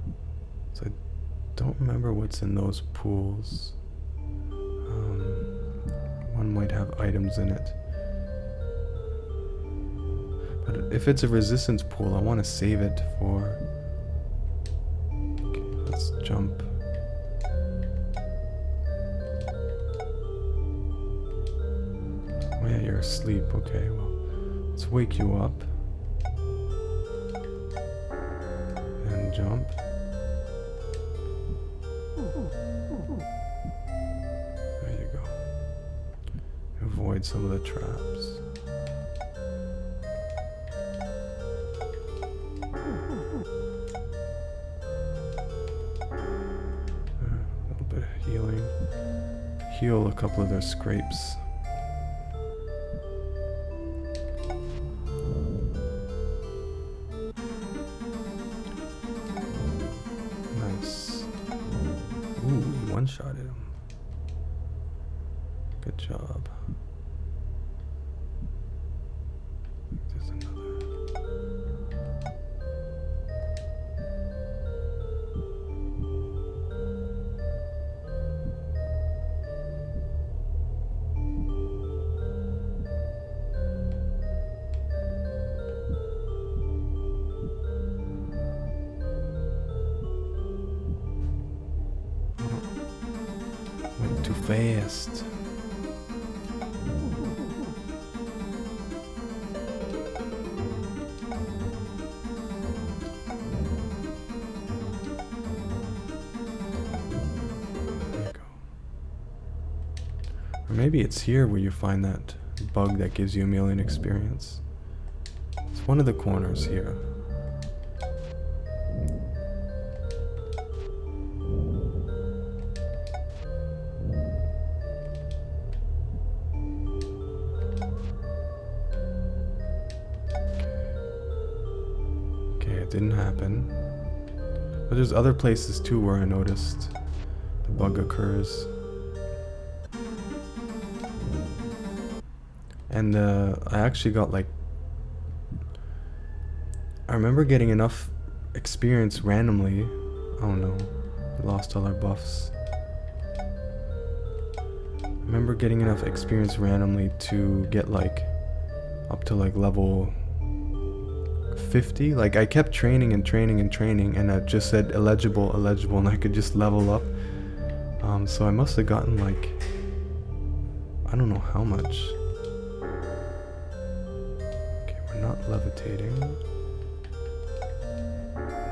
so I don't remember what's in those pools. One might have items in it. But if it's a resistance pool, I want to save it for... Okay, let's jump. Oh yeah, you're asleep. Okay, well, let's wake you up. And jump. There you go. Avoid some of the traps. Heal a couple of their scrapes. Nice. Ooh, you one-shotted him. Good job. There's another. Went too fast. There you go. Or maybe it's here where you find that bug that gives you 1,000,000 experience. It's one of the corners here. It didn't happen. But there's other places too where I noticed the bug occurs. And I actually got like, I remember getting enough experience randomly. Oh no, we lost all our buffs. I remember getting enough experience randomly to get like up to like level 50. Like I kept training and training and training, and it just said eligible, eligible, and I could just level up. So I must have gotten like, I don't know how much. Okay, we're not levitating.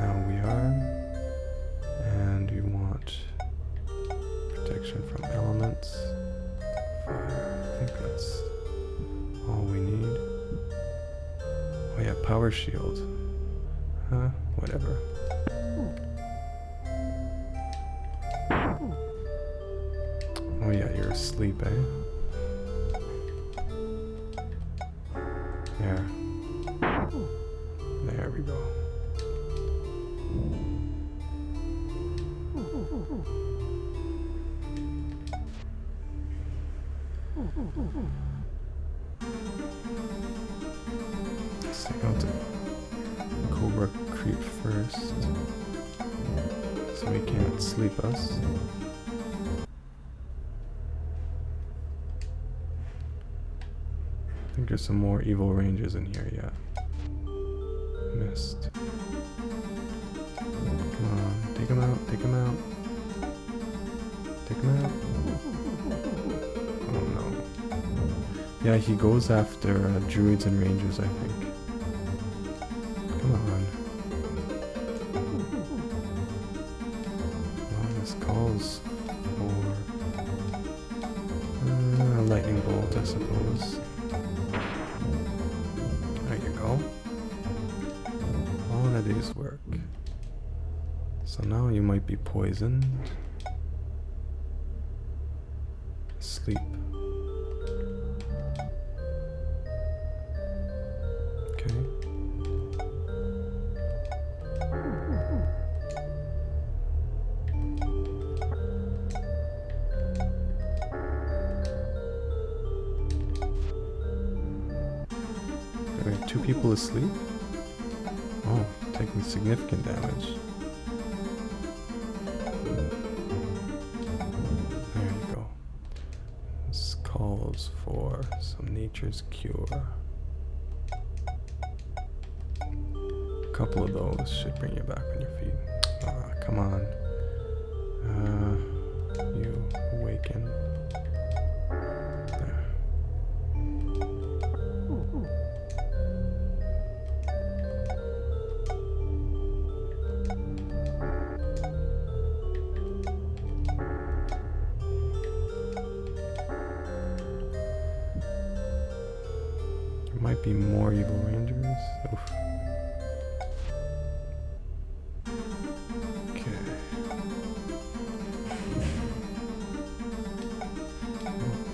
Now we are. And we want protection from elements. Fire. I think that's all we need. Oh yeah, power shield. Huh? Whatever. Oh yeah, you're asleep, eh? There. There we go. Let's take out the Cobra creep first, so he can't sleep us. I think there's some more evil rangers in here, yeah. Missed. Come on, take him out, take him out. Take him out. Oh no. Yeah, he goes after druids and rangers, I think. Come on. Well, this calls for a lightning bolt, I suppose. There you go. All of these work. So now you might be poisoned. Sleep. Okay. There are 2 people asleep? Oh, taking significant damage. Calls for some nature's cure. A couple of those should bring you back on your feet. Ah, come on. You awaken. There. Might be more evil rangers. Oof. Okay.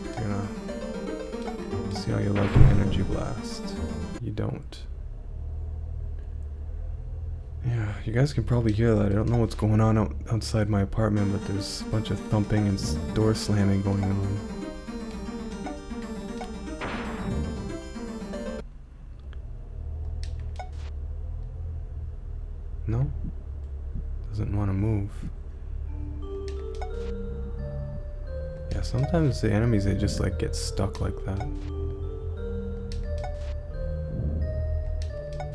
You're gonna see how you like an energy blast. You don't. Yeah, you guys can probably hear that. I don't know what's going on outside my apartment, but there's a bunch of thumping and door slamming going on. No? Doesn't want to move. Yeah, sometimes the enemies, they just like get stuck like that.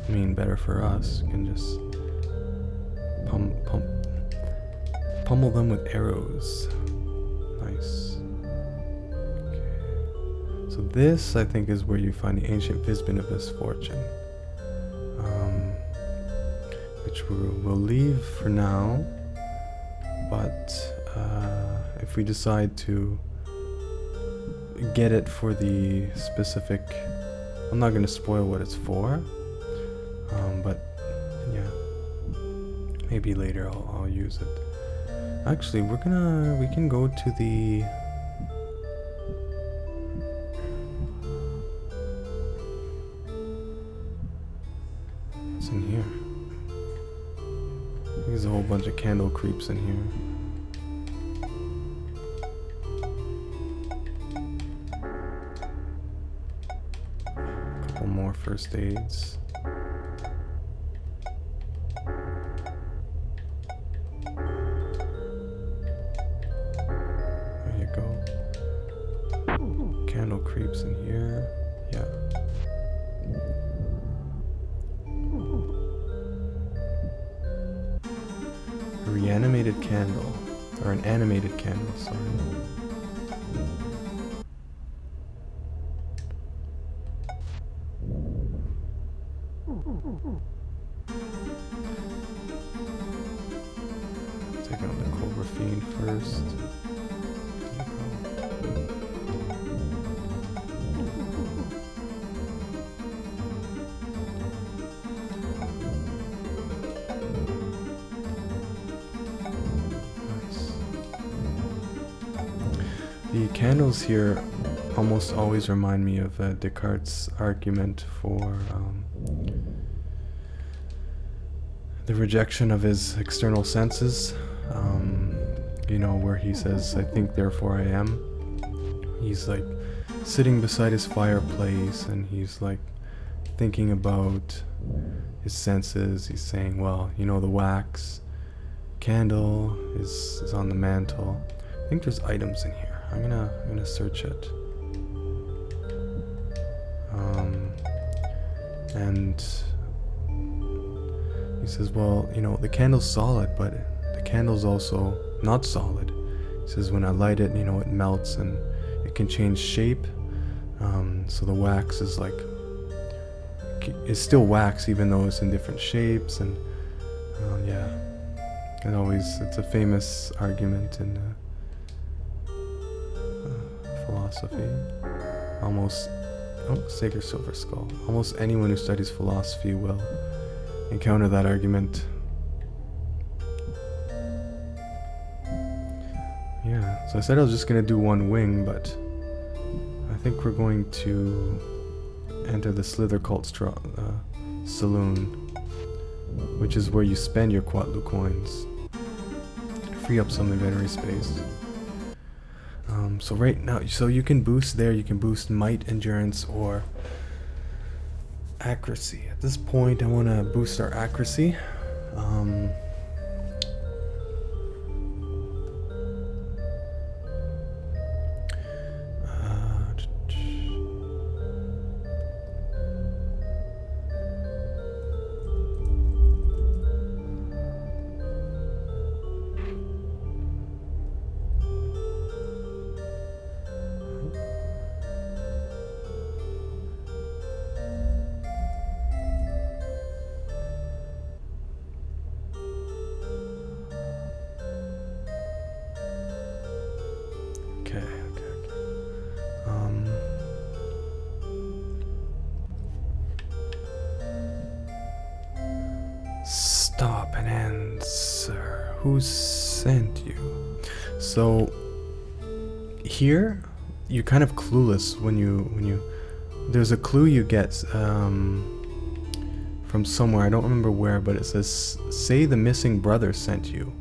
I mean, better for us. You can just pummel them with arrows. Nice. Okay. So this, I think, is where you find the ancient Visbin of Misfortune. Which we'll leave for now, but if we decide to get it for the specific, I'm not going to spoil what it's for, but yeah, maybe later I'll use it. Actually, we can go to the what's in here? There's a whole bunch of candle creeps in here. first aids. There you go. Candle creeps in here. Yeah. A reanimated candle. Or an animated candle, sorry. Take out the Cobra Fiend first. The candles here almost always remind me of Descartes' argument for the rejection of his external senses. You know, where he says, I think, therefore I am. He's like sitting beside his fireplace and he's like thinking about his senses. He's saying, well, you know, the wax candle is on the mantle. I think there's items in here. I'm gonna search it. And he says, well, you know, the candle's solid, but the candle's also not solid. He says, when I light it, you know, it melts and it can change shape. So the wax is like, it's still wax even though it's in different shapes. And yeah, it's a famous argument in philosophy. Sacred Silver Skull. Almost anyone who studies philosophy will encounter that argument. Yeah, so I said I was just gonna do one wing, but I think we're going to enter the Slithercult Saloon, which is where you spend your Quatlu coins. Free up some inventory space. So right now, so you can boost there, you can boost might, endurance, or accuracy. At this point, I want to boost our accuracy. Stop and answer. Who sent you? So here you're kind of clueless when you there's a clue you get from somewhere, I don't remember where, but it says, say the missing brother sent you,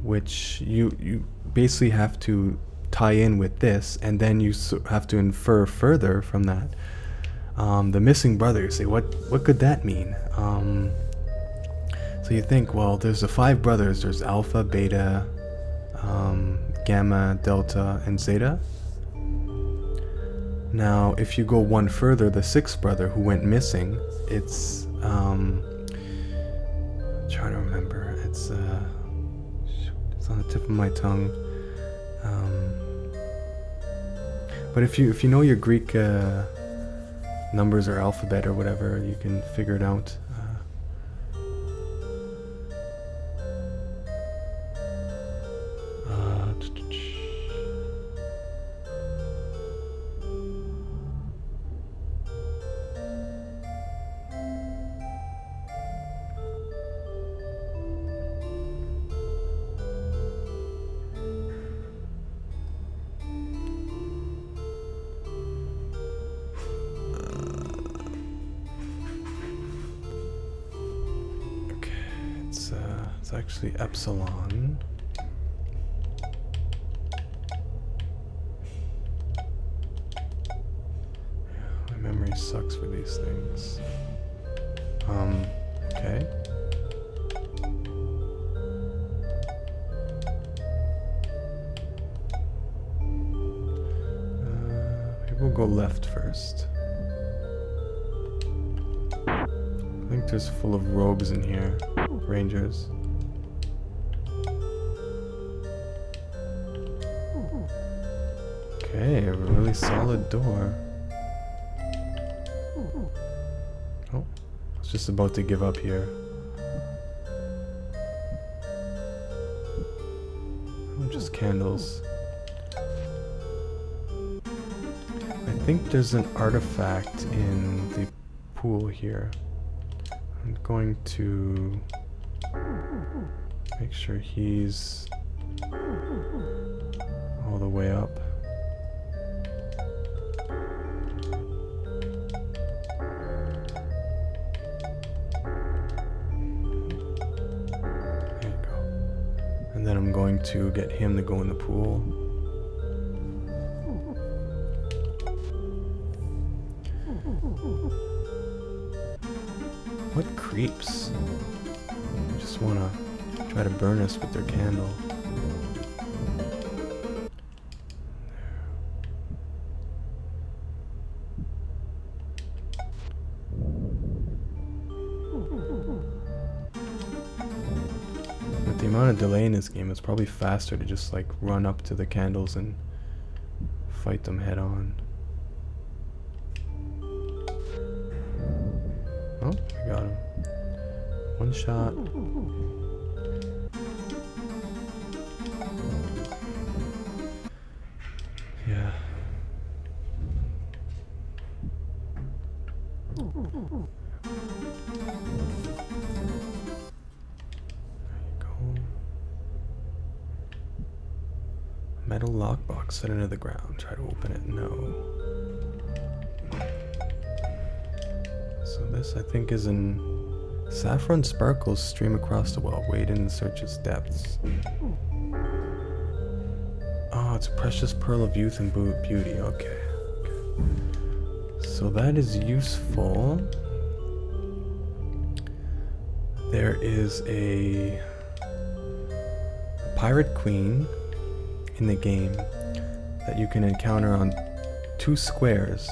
which you basically have to tie in with this, and then you have to infer further from that. The missing brother, you say, what could that mean? So you think, well, there's the 5 brothers. There's Alpha, Beta, Gamma, Delta, and Zeta. Now, if you go one further, the 6th brother who went missing, it's, I'm trying to remember, it's on the tip of my tongue. But if you know your Greek numbers or alphabet or whatever, you can figure it out. It's actually Epsilon. Yeah, my memory's sucks for these things. Okay. Maybe we'll go left first. I think there's full of rogues in here. Rangers. Okay, a really solid door. Oh, I was just about to give up here. Oh, just candles. I think there's an artifact in the pool here. I'm going to make sure he's all the way up. And then I'm going to get him to go in the pool. What creeps? Just wanna try to burn us with their candle. The amount of delay in this game, it's probably faster to just like run up to the candles and fight them head on. Oh, I got him. One shot. Yeah. Metal lockbox set into the ground. Try to open it. No. So this, I think, is an saffron sparkles stream across the well. Wade in and search its depths. Oh, it's a precious pearl of youth and beauty. Okay. So that is useful. There is a pirate queen in the game that you can encounter on 2 squares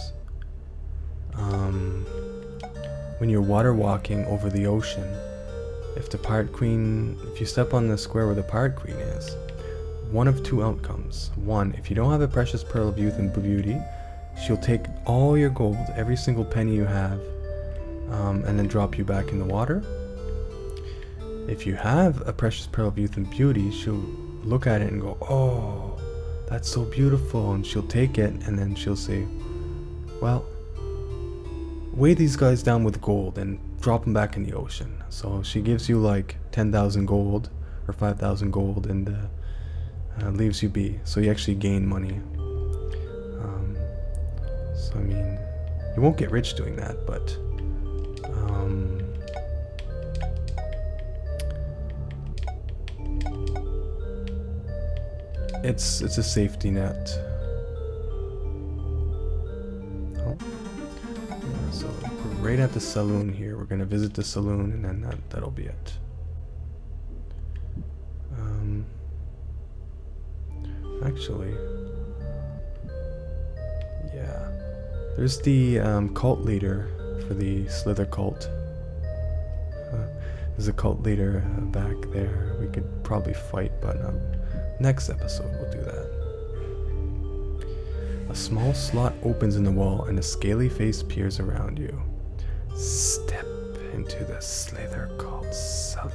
when you're water walking over the ocean. If you step on the square where the pirate queen is, one of 2 outcomes. One, if you don't have a precious pearl of youth and beauty, she'll take all your gold, every single penny you have, and then drop you back in the water. If you have a precious pearl of youth and beauty, she'll look at it and go, oh, that's so beautiful, and she'll take it and then she'll say, well, weigh these guys down with gold and drop them back in the ocean. So she gives you like 10,000 gold or 5,000 gold and leaves you be, so you actually gain money. So I mean, you won't get rich doing that, but it's a safety net. Oh. Yeah, so we're right at the saloon here. We're gonna visit the saloon, and then that'll be it. Actually, yeah. There's the cult leader for the Slithercult. There's a cult leader back there. We could probably fight, but next episode we'll do that. A small slot opens in the wall and a scaly face peers around you. Step into the Slithercult saloon.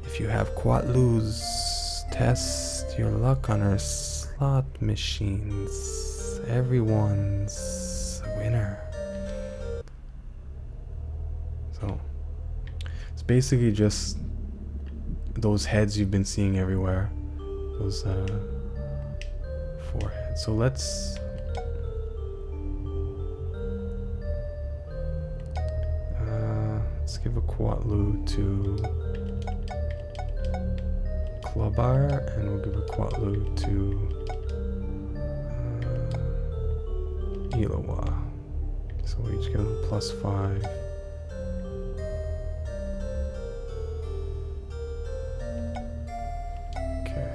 If you have Quatloos, test your luck on our slot machines. Everyone's a winner. So it's basically just those heads you've been seeing everywhere. Those 4 heads. So let's give a Quatloo to Clubbar, and we'll give a Quatloo to Ilawa. So we each get a +5. Okay.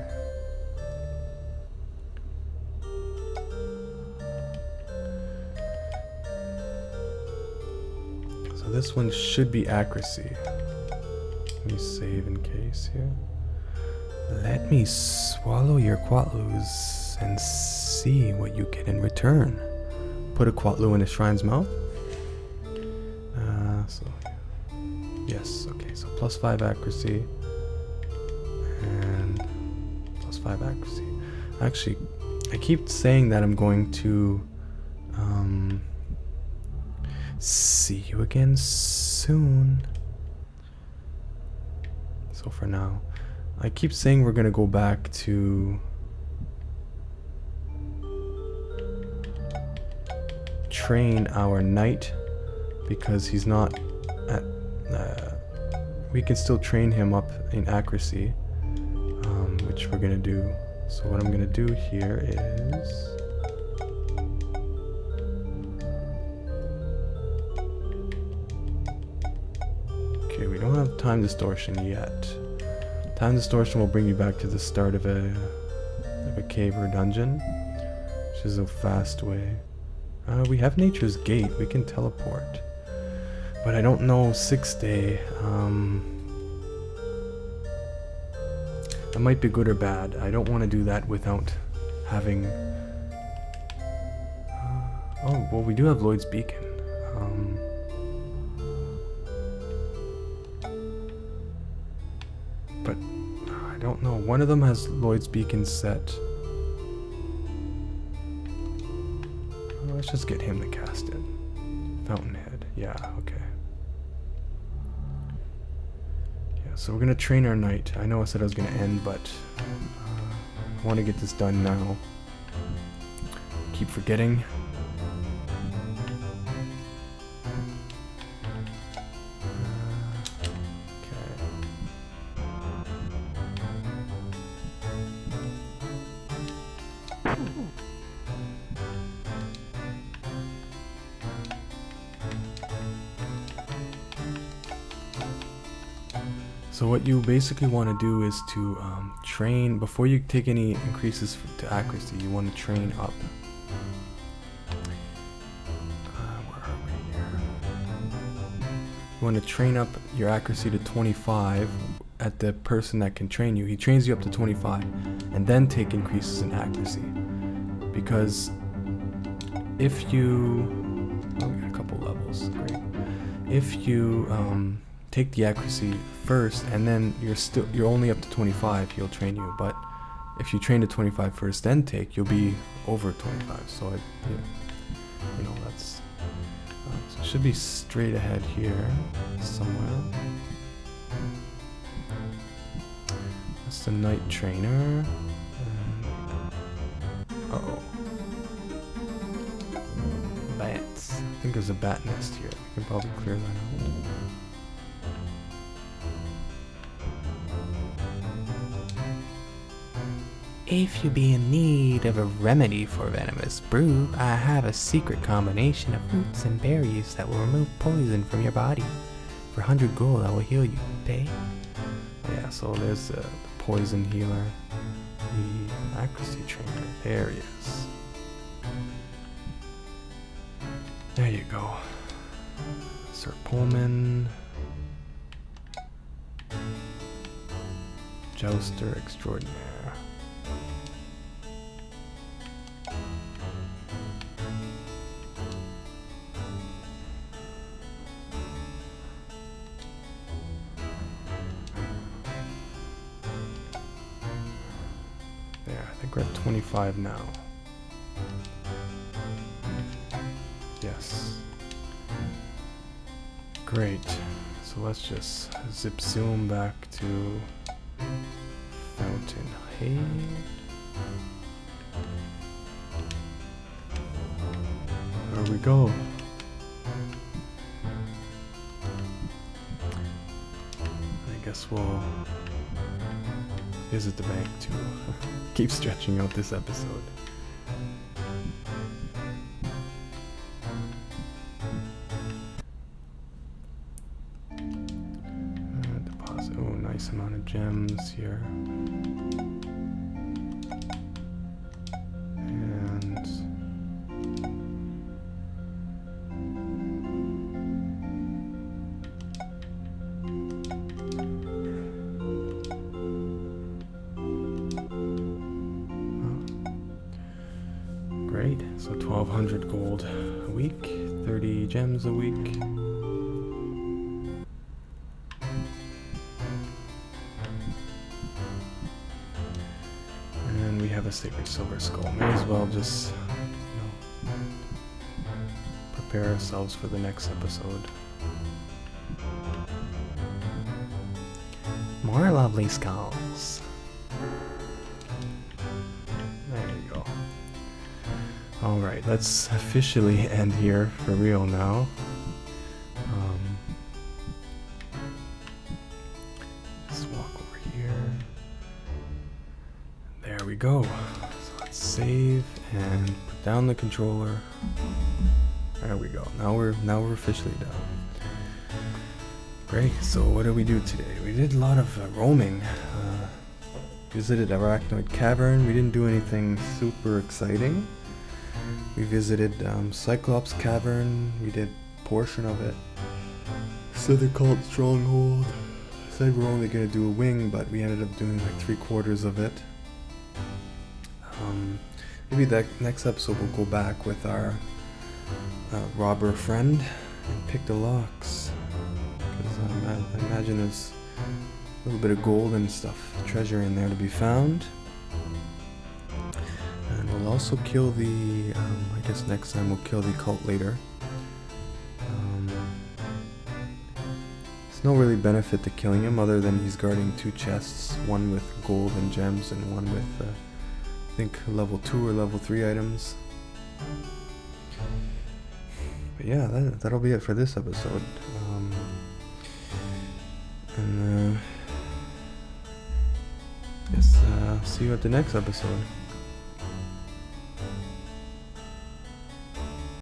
So this one should be accuracy. Let me save in case here. Let me swallow your quatloos and see what you get in return. Put a quatloo in a shrine's mouth. So yes, okay, so +5 accuracy and +5 accuracy. Actually, I keep saying that I'm going to see you again soon. So for now, I keep saying we're gonna go back to train our knight because he's not at. We can still train him up in accuracy, which we're gonna do. So what I'm gonna do here is. Okay, we don't have time distortion yet. Time distortion will bring you back to the start of a cave or dungeon, which is a fast way. We have Nature's Gate. We can teleport, but I don't know 6th day. That might be good or bad. I don't want to do that without having. Oh well, we do have Lloyd's Beacon. But I don't know. One of them has Lloyd's Beacon set. Let's just get him to cast it. Fountainhead. Yeah, okay. Yeah, so we're gonna train our knight. I know I said I was gonna end, but I want to get this done now. Keep forgetting. So what you basically want to do is to train, before you take any increases to accuracy, you want to train up. Where are we here? You want to train up your accuracy to 25 at the person that can train you. He trains you up to 25 and then take increases in accuracy. Because if you... Oh, we got a couple levels, great. If you take the accuracy first and then you're only up to 25, he'll train you. But if you train to 25 first then take, you'll be over 25. So you know that's so it should be straight ahead here somewhere. That's the knight trainer. Uh-oh. Bats. I think there's a bat nest here. We can probably clear that out. If you be in need of a remedy for venomous brew, I have a secret combination of roots and berries that will remove poison from your body. For 100 gold, I will heal you. Pay? Yeah, so there's the poison healer, the accuracy trainer. There he is. There you go. Sir Pullman. Jouster extraordinaire. There, I think we're at 25 now. Yes. Great. So let's just zip zoom back to Fountainhead. There we go. I guess we'll visit the bank too. Keep stretching out this episode. nice amount of gems here. And great, so 1,200 gold a week, 30 gems a week. And we have a sacred silver skull. May as well just, prepare ourselves for the next episode. More lovely skulls. There you go. Alright, let's officially end here for real now. Let's walk over here. There we go. So let's save and put down the controller. There we go. Now we're officially down. Great. So what did we do today? We did a lot of roaming. Visited Arachnoid Cavern. We didn't do anything super exciting. We visited Cyclops Cavern. We did a portion of it. Slithercult Stronghold. Said we're only gonna do a wing, but we ended up doing like 3/4 of it. Maybe that next episode we'll go back with our robber friend and pick the locks. Because I imagine there's a little bit of gold and stuff, treasure in there to be found. And we'll also kill the, I guess next time we'll kill the cult leader. There's no really benefit to killing him other than he's guarding 2 chests, one with gold and gems and one with, I think, level 2 or level 3 items. But yeah, that'll be it for this episode. Yes, see you at the next episode.